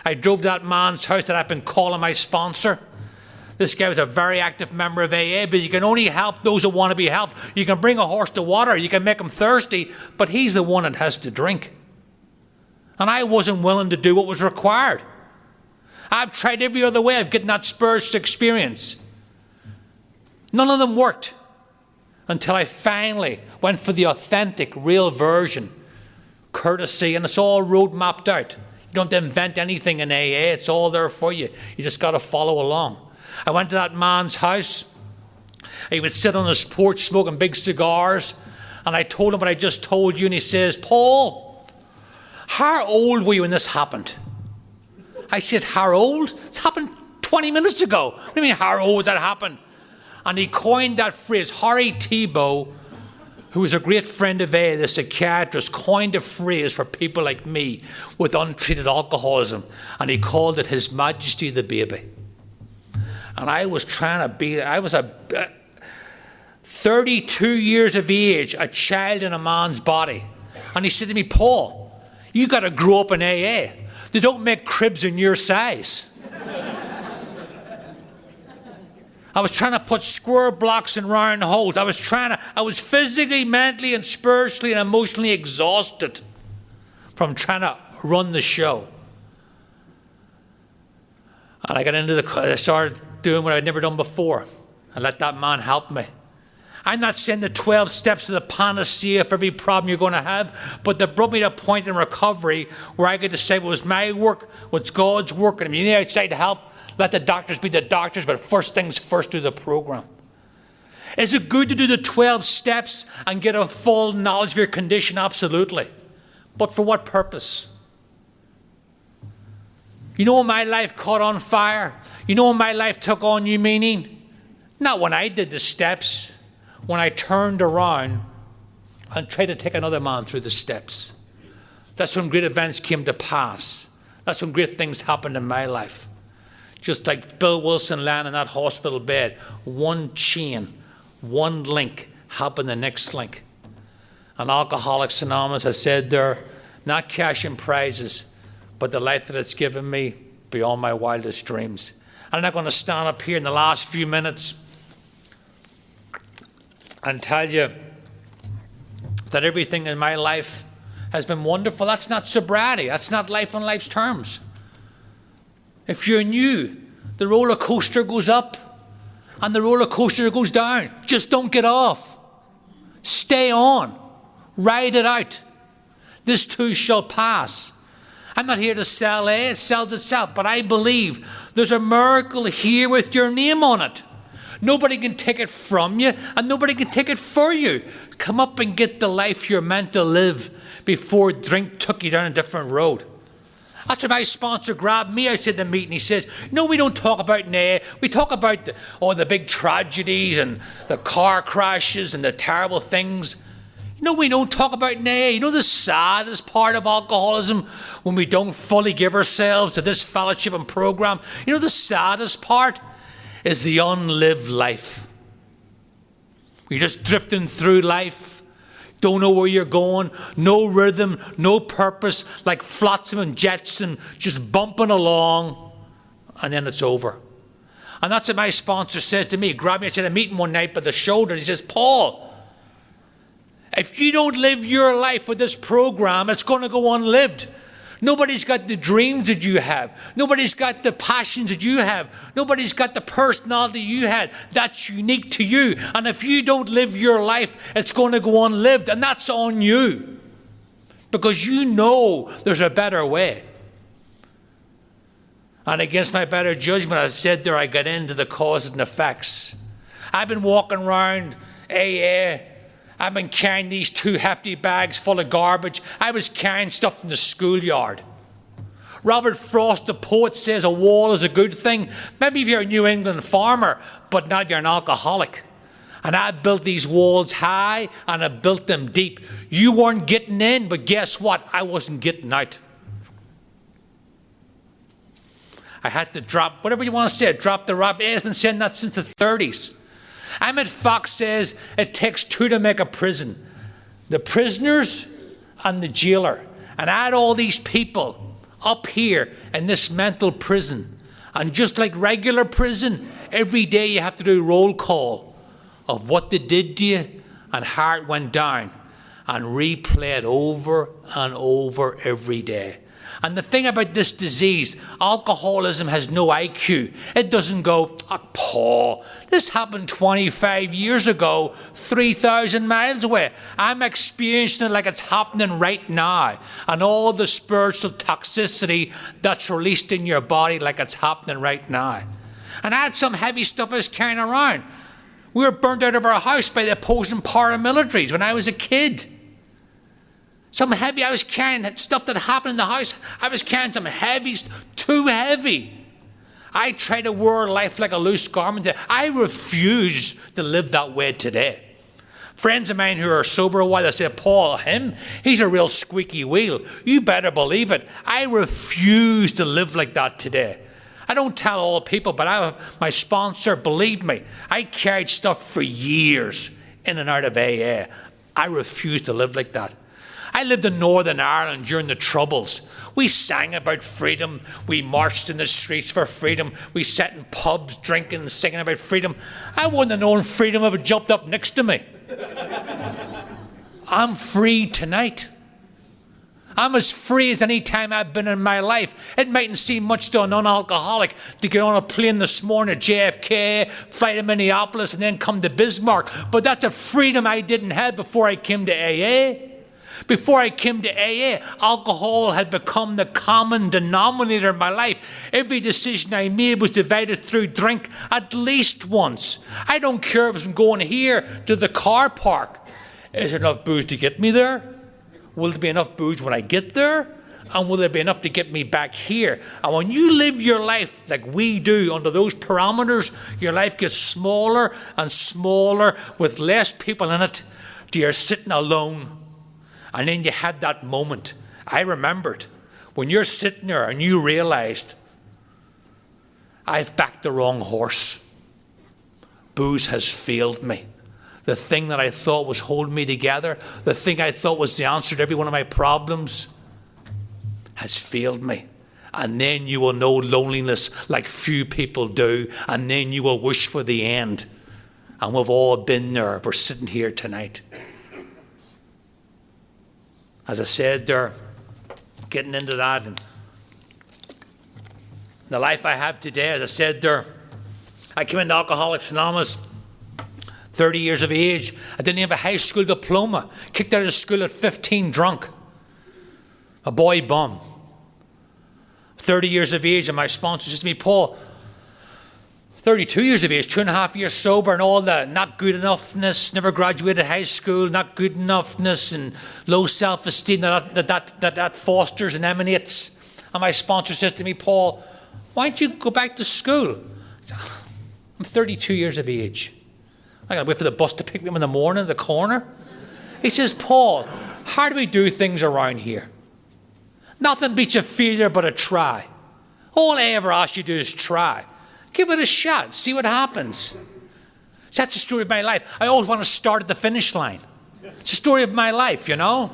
I drove to that man's house that I've been calling my sponsor. This guy was a very active member of AA, but you can only help those who want to be helped. You can bring a horse to water. You can make him thirsty, but he's the one that has to drink. And I wasn't willing to do what was required. I've tried every other way of getting that spiritual experience. None of them worked until I finally went for the authentic, real version. Courtesy, and it's all road mapped out. You don't have to invent anything in AA. It's all there for you. You just got to follow along. I went to that man's house. He would sit on his porch smoking big cigars. And I told him what I just told you. And he says, Paul, how old were you when this happened? I said, how old? It's happened 20 minutes ago. What do you mean, how old was that happened? And he coined that phrase. Harry Thibault, who was a great friend of AA, the psychiatrist, coined a phrase for people like me with untreated alcoholism. And he called it His Majesty the Baby. And I was trying to be, I was a 32 years of age, a child in a man's body. And he said to me, Paul, you got to grow up in AA. They don't make cribs in your size. I was trying to put square blocks in round holes. I was physically, mentally, and spiritually and emotionally exhausted from trying to run the show. And I started doing what I'd never done before. I let that man help me. I'm not saying the 12 steps of the panacea for every problem you're going to have, but they brought me to a point in recovery where I could decide what was my work, what's God's work, and if you need outside help, let the doctors be the doctors, but first things first, do the program. Is it good to do the 12 steps and get a full knowledge of your condition? Absolutely. But for what purpose? You know when my life caught on fire? You know when my life took on new meaning? Not when I did the steps. When I turned around and tried to take another man through the steps. That's when great events came to pass. That's when great things happened in my life. Just like Bill Wilson lying in that hospital bed, one chain, one link helping the next link. And Alcoholics Anonymous, I said there, not cash and prizes, but the life that it's given me beyond my wildest dreams. I'm not going to stand up here in the last few minutes and tell you that everything in my life has been wonderful. That's not sobriety. That's not life on life's terms. If you're new, the roller coaster goes up and the roller coaster goes down. Just don't get off. Stay on. Ride it out. This too shall pass. I'm not here to sell A. It sells itself. But I believe there's a miracle here with your name on it. Nobody can take it from you, and nobody can take it for you. Come up and get the life you're meant to live before drink took you down a different road. That's when my sponsor grabbed me outside the meeting. He says, no, we don't talk about AA. We talk about the big tragedies and the car crashes and the terrible things. No, we don't talk about AA. You know the saddest part of alcoholism when we don't fully give ourselves to this fellowship and program? You know the saddest part is the unlived life. You're just drifting through life, don't know where you're going, no rhythm, no purpose, like flotsam and jetsam, just bumping along, and then it's over. And that's what my sponsor says to me. He grabbed me at a meeting one night by the shoulder. He says, Paul, if you don't live your life with this program, it's going to go unlived. Nobody's got the dreams that you have. Nobody's got the passions that you have. Nobody's got the personality you had. That's unique to you. And if you don't live your life, it's going to go unlived. And that's on you. Because you know there's a better way. And against my better judgment, I said there, I got into the causes and effects. I've been walking around AA. I've been carrying these 2 hefty bags full of garbage. I was carrying stuff from the schoolyard. Robert Frost, the poet, says a wall is a good thing. Maybe if you're a New England farmer, but not if you're an alcoholic. And I built these walls high, and I built them deep. You weren't getting in, but guess what? I wasn't getting out. I had to drop, whatever you want to say, drop the rock. It's been saying that since the 30s. Emmett Fox says it takes two to make a prison. The prisoners and the jailer. And I had all these people up here in this mental prison. And just like regular prison, every day you have to do a roll call of what they did to you and how it went down. And replay it over and over every day. And the thing about this disease, alcoholism has no IQ. It doesn't go, oh, Paul, this happened 25 years ago, 3,000 miles away. I'm experiencing it like it's happening right now. And all the spiritual toxicity that's released in your body like it's happening right now. And I had some heavy stuff I was carrying around. We were burnt out of our house by the opposing paramilitaries when I was a kid. Some heavy, I was carrying stuff that happened in the house. I was carrying some heavy, too heavy. I tried to wear life like a loose garment. I refuse to live that way today. Friends of mine who are sober a while, they say, Paul, he's a real squeaky wheel. You better believe it. I refuse to live like that today. I don't tell all people, but I have my sponsor, believe me, I carried stuff for years in and out of AA. I refuse to live like that. I lived in Northern Ireland during the Troubles. We sang about freedom. We marched in the streets for freedom. We sat in pubs drinking and singing about freedom. I wouldn't have known freedom if it jumped up next to me. I'm free tonight. I'm as free as any time I've been in my life. It mightn't seem much to a non-alcoholic to get on a plane this morning at JFK, fly to Minneapolis, and then come to Bismarck. But that's a freedom I didn't have before I came to AA. Before I came to AA, alcohol had become the common denominator in my life. Every decision I made was divided through drink at least once. I don't care if I'm going here to the car park. Is there enough booze to get me there? Will there be enough booze when I get there? And will there be enough to get me back here? And when you live your life like we do under those parameters, your life gets smaller and smaller with less people in it. You're sitting alone. And then you had that moment. I remembered when you're sitting there and you realized, I've backed the wrong horse. Booze has failed me. The thing that I thought was holding me together, the thing I thought was the answer to every one of my problems, has failed me. And then you will know loneliness like few people do. And then you will wish for the end. And we've all been there. We're sitting here tonight. As I said there, getting into that, and the life I have today, as I said there, I came into Alcoholics Anonymous 30 years of age. I didn't have a high school diploma. Kicked out of school at 15 drunk. A boy bum. 30 years of age, and my sponsor says to me, Paul, 32 years of age, 2.5 years sober, and all the not good enoughness, never graduated high school, not good enoughness, and low self-esteem that fosters and emanates. And my sponsor says to me, Paul, why don't you go back to school? I said, I'm 32 years of age. I got to wait for the bus to pick me up in the morning at the corner. He says, Paul, how do we do things around here? Nothing beats a failure but a try. All I ever ask you to do is try. Give it a shot. See what happens. That's the story of my life. I always want to start at the finish line. It's the story of my life, you know.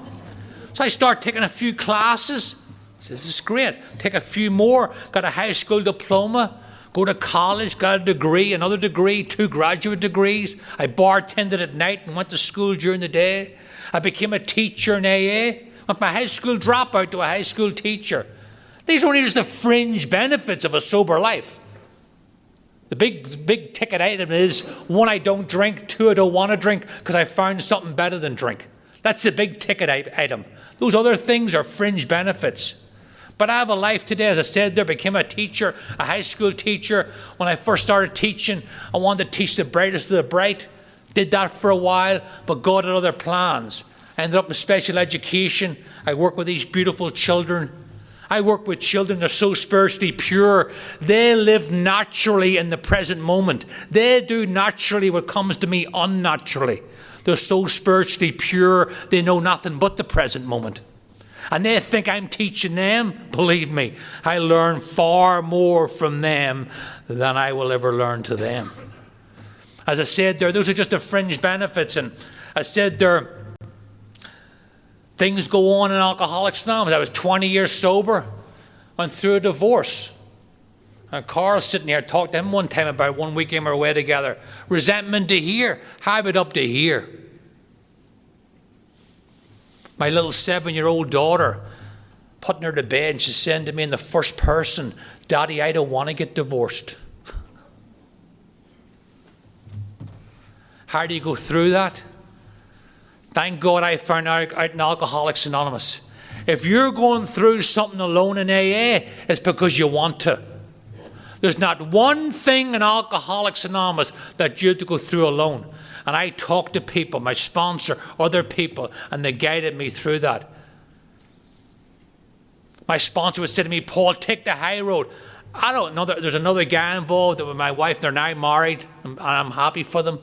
So I start taking a few classes. I said, this is great. Take a few more. Got a high school diploma. Go to college. Got a degree, another degree, 2 graduate degrees. I bartended at night and went to school during the day. I became a teacher in AA. Went from a high school dropout to a high school teacher. These are only just the fringe benefits of a sober life. The big ticket item is, 1, I don't drink, 2, I don't want to drink because I found something better than drink. That's the big ticket item. Those other things are fringe benefits. But I have a life today, as I said there, became a teacher, a high school teacher. When I first started teaching, I wanted to teach the brightest of the bright. Did that for a while, but God had other plans. I ended up in special education. I work with these beautiful children. I work with children that are so spiritually pure. They live naturally in the present moment. They do naturally what comes to me unnaturally. They're so spiritually pure, they know nothing but the present moment. And they think I'm teaching them. Believe me, I learn far more from them than I will ever learn to them. As I said there, those are just the fringe benefits. And I said there, things go on in Alcoholics Anonymous. I was 20 years sober, went through a divorce. And Carl's sitting here, talked to him one time about 1 weekend we were away together. Resentment to here, habit up to here. My little 7-year-old daughter, putting her to bed, and she's saying to me in the first person, Daddy, I don't want to get divorced. How do you go through that? Thank God I found out in Alcoholics Anonymous. If you're going through something alone in AA, it's because you want to. There's not one thing in Alcoholics Anonymous that you have to go through alone. And I talked to people, my sponsor, other people, and they guided me through that. My sponsor would say to me, Paul, take the high road. I don't know. There's another guy involved with my wife. They're now married, and I'm happy for them.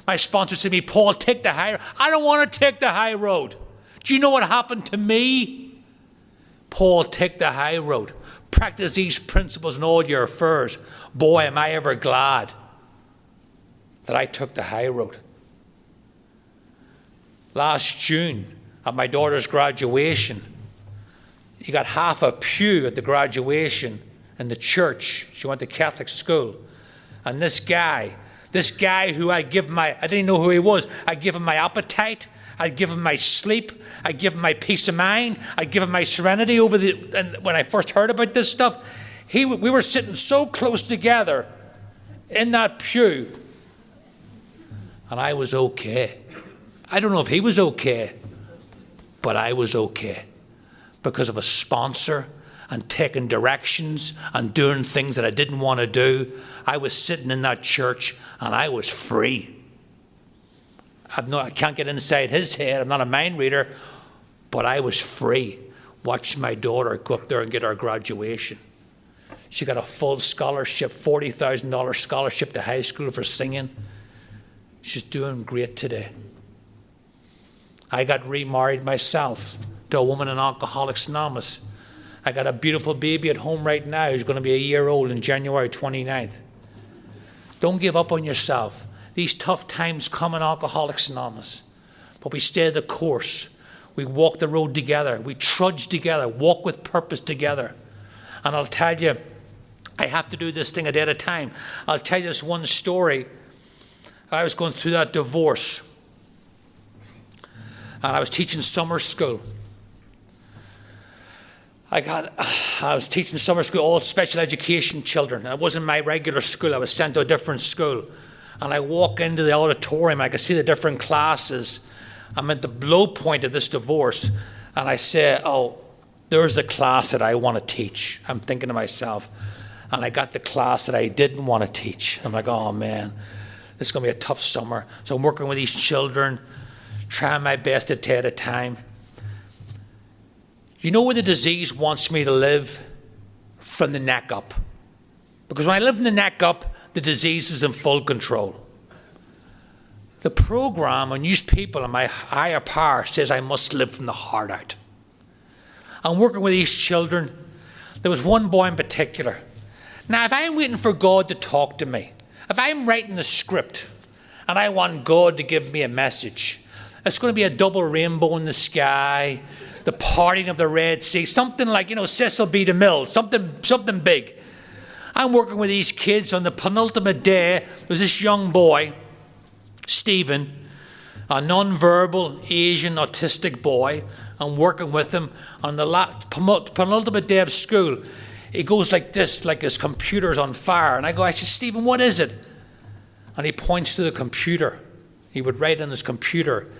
My sponsor said to me, Paul, take the high road. I don't want to take the high road. Do you know what happened to me? Paul, take the high road. Practice these principles in all your affairs. Boy, am I ever glad that I took the high road. Last June, at my daughter's graduation, you got half a pew at the graduation in the church. She went to Catholic school. And this guy who I didn't know who he was. I'd give him my appetite. I'd give him my sleep. I'd give him my peace of mind. I'd give him my serenity and when I first heard about this stuff, we were sitting so close together in that pew. And I was okay. I don't know if he was okay, but I was okay. Because of a sponsor and taking directions and doing things that I didn't want to do. I was sitting in that church and I was free. I can't get inside his head. I'm not a mind reader, but I was free watching my daughter go up there and get her graduation. She got a full scholarship, $40,000 scholarship to high school for singing. She's doing great today. I got remarried myself to a woman in Alcoholics Anonymous. I got a beautiful baby at home right now who's going to be a year old on January 29th. Don't give up on yourself. These tough times come in Alcoholics Anonymous. But we stay the course. We walk the road together. We trudge together. Walk with purpose together. And I'll tell you, I have to do this thing a day at a time. I'll tell you this one story. I was going through that divorce. And I was teaching summer school. I was teaching summer school, all special education children. It wasn't my regular school. I was sent to a different school. And I walk into the auditorium, and I can see the different classes. I'm at the low point of this divorce. And I say, oh, there's the class that I want to teach. I'm thinking to myself. And I got the class that I didn't want to teach. I'm like, oh, man, this is going to be a tough summer. So I'm working with these children, trying my best to take at a time. You know where the disease wants me to live? From the neck up. Because when I live from the neck up, the disease is in full control. The program on these people and my higher power says I must live from the heart out. I'm working with these children. There was one boy in particular. Now, if I'm waiting for God to talk to me, if I'm writing the script and I want God to give me a message, it's going to be a double rainbow in the sky, the parting of the Red Sea, something like, Cecil B. DeMille, something big. I'm working with these kids on the penultimate day. There's this young boy, Stephen, a non-verbal Asian autistic boy. I'm working with him on the penultimate day of school. He goes like this, like his computer's on fire. And I said, Stephen, what is it? And he points to the computer. He would write on his computer,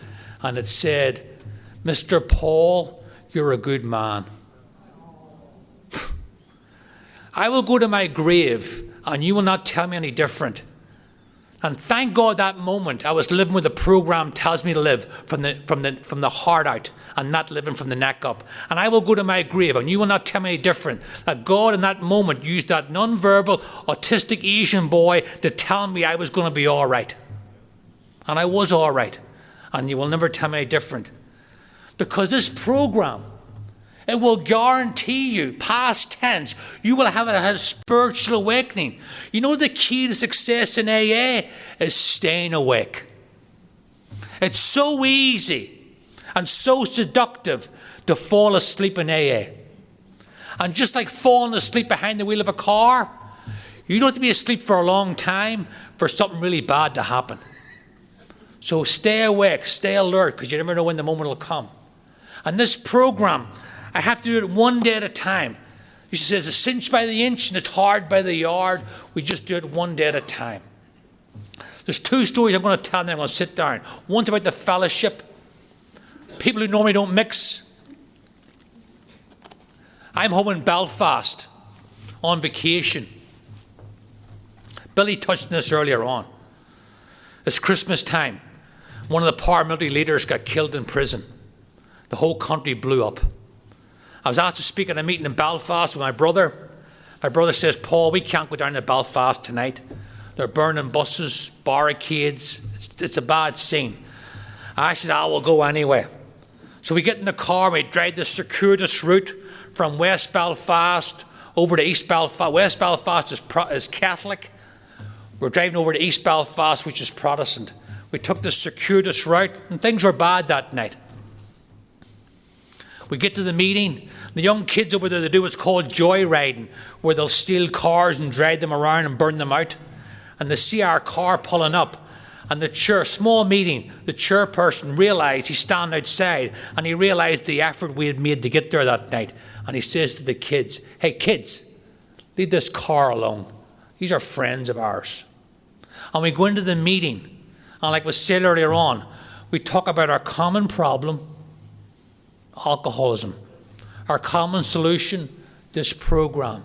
and it said, Mr. Paul, you're a good man. I will go to my grave, and you will not tell me any different. And thank God that moment I was living where the program tells me to live, from the heart out, and not living from the neck up. And I will go to my grave, and you will not tell me any different, that God in that moment used that non-verbal, autistic Asian boy to tell me I was going to be all right. And I was all right. And you will never tell me any different. Because this program, it will guarantee you, past tense, you will have a spiritual awakening. You know the key to success in AA is staying awake. It's so easy and so seductive to fall asleep in AA. And just like falling asleep behind the wheel of a car, you don't have to be asleep for a long time for something really bad to happen. So stay awake, stay alert, because you never know when the moment will come. And this program, I have to do it one day at a time. She says it's cinch by the inch and it's hard by the yard. We just do it one day at a time. There's two stories I'm going to tell, and then I'm going to sit down. One's about the fellowship. People who normally don't mix. I'm home in Belfast on vacation. Billy touched on this earlier on. It's Christmas time. One of the paramilitary leaders got killed in prison. The whole country blew up. I was asked to speak at a meeting in Belfast with my brother. My brother says, Paul, we can't go down to Belfast tonight. They're burning buses, barricades. It's a bad scene. I said, I will go anyway. So we get in the car, we drive the circuitous route from West Belfast over to East Belfast. West Belfast is Catholic. We're driving over to East Belfast, which is Protestant. We took the circuitous route, and things were bad that night. We get to the meeting. The young kids over there, they do what's called joyriding, where they'll steal cars and drag them around and burn them out. And they see our car pulling up. And small meeting, the chairperson realised, he's standing outside, and he realised the effort we had made to get there that night. And he says to the kids, hey kids, leave this car alone. These are friends of ours. And we go into the meeting, and like was said earlier on, we talk about our common problem, alcoholism. Our common solution, this program.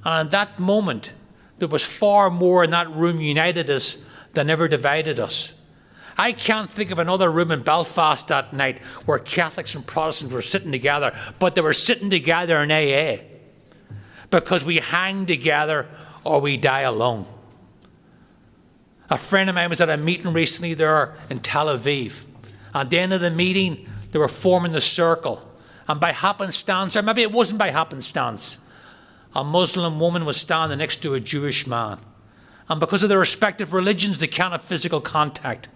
And at that moment, there was far more in that room united us than ever divided us. I can't think of another room in Belfast that night where Catholics and Protestants were sitting together, but they were sitting together in AA. Because we hang together or we die alone. A friend of mine was at a meeting recently there in Tel Aviv. At the end of the meeting, they were forming the circle. And by happenstance, or maybe it wasn't by happenstance, a Muslim woman was standing next to a Jewish man. And because of their respective religions, they can't have physical contact.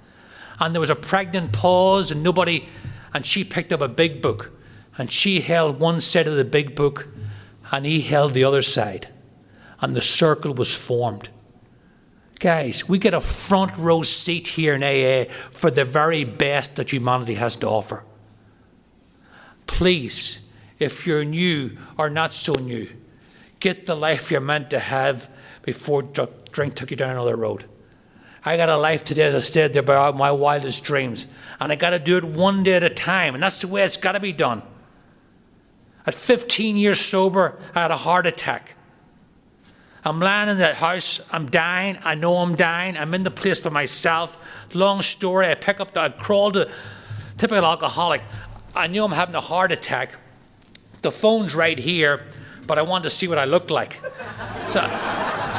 And there was a pregnant pause, and she picked up a big book. And she held one side of the big book, and he held the other side. And the circle was formed. Guys, we get a front row seat here in AA for the very best that humanity has to offer. Please, if you're new or not so new, get the life you're meant to have before drink took you down another road. I got a life today, as I said, about my wildest dreams. And I got to do it one day at a time. And that's the way it's got to be done. At 15 years sober, I had a heart attack. I'm lying in that house. I'm dying. I know I'm dying. I'm in the place by myself. Long story. I crawled to typical alcoholic. I knew I'm having a heart attack. The phone's right here, but I wanted to see what I looked like. So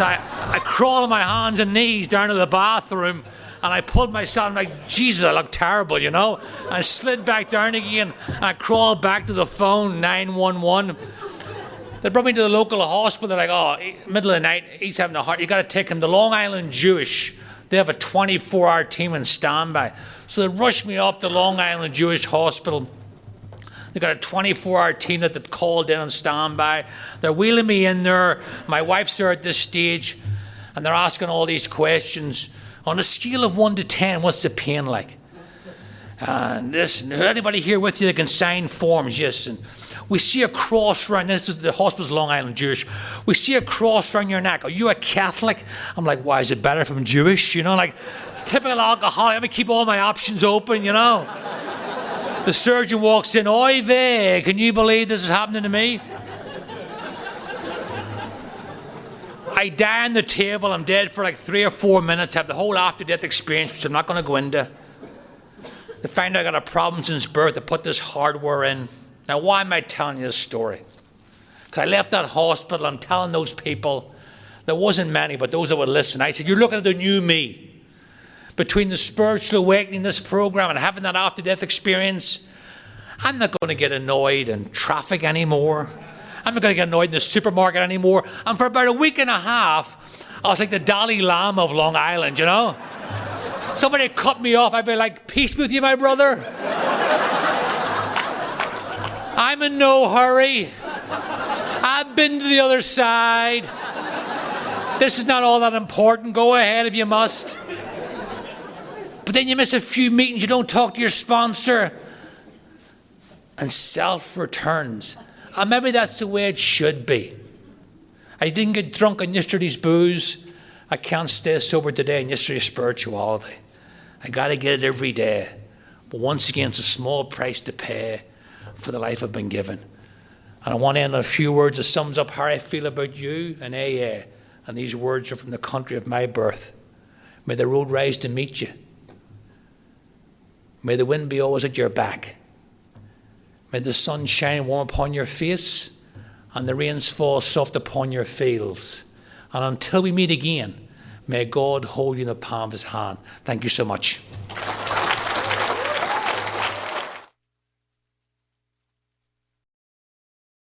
I crawl on my hands and knees down to the bathroom, and I pulled myself. I'm like, Jesus, I look terrible, you know. I slid back down again. I crawled back to the phone, 911. They brought me to the local hospital. They're like, oh, middle of the night, he's having a heart. You got to take him to Long Island Jewish. They have a 24-hour team in standby. So they rushed me off to Long Island Jewish Hospital. They got a 24-hour team that they called in on standby. They're wheeling me in there. My wife's there at this stage, and they're asking all these questions. On a scale of 1 to 10, what's the pain like? And listen, anybody here with you that can sign forms? Yes. And we see a cross around, this is the hospital's Long Island Jewish. We see a cross around your neck. Are you a Catholic? I'm like, why is it better if I'm Jewish? You know, like typical alcoholic. Let me keep all my options open, you know. The surgeon walks in, oy vey, can you believe this is happening to me? I die on the table. I'm dead for like 3 or 4 minutes. I have the whole after-death experience, which I'm not going to go into. They find out I got a problem since birth. They put this hardware in. Now, why am I telling you this story? Because I left that hospital. I'm telling those people, there wasn't many, but those that would listen. I said, you're looking at the new me. Between the spiritual awakening, this program, and having that after-death experience, I'm not going to get annoyed in traffic anymore. I'm not going to get annoyed in the supermarket anymore. And for about a week and a half, I was like the Dalai Lama of Long Island, you know? Somebody cut me off, I'd be like, peace with you, my brother. I'm in no hurry. I've been to the other side. This is not all that important. Go ahead if you must. But then you miss a few meetings, you don't talk to your sponsor. And self returns. And maybe that's the way it should be. I didn't get drunk on yesterday's booze. I can't stay sober today in yesterday's spirituality. I got to get it every day. But once again, it's a small price to pay for the life I've been given. And I want to end on a few words that sums up how I feel about you and AA. And these words are from the country of my birth. May the road rise to meet you. May the wind be always at your back. May the sun shine warm upon your face and the rains fall soft upon your fields. And until we meet again, may God hold you in the palm of his hand. Thank you so much.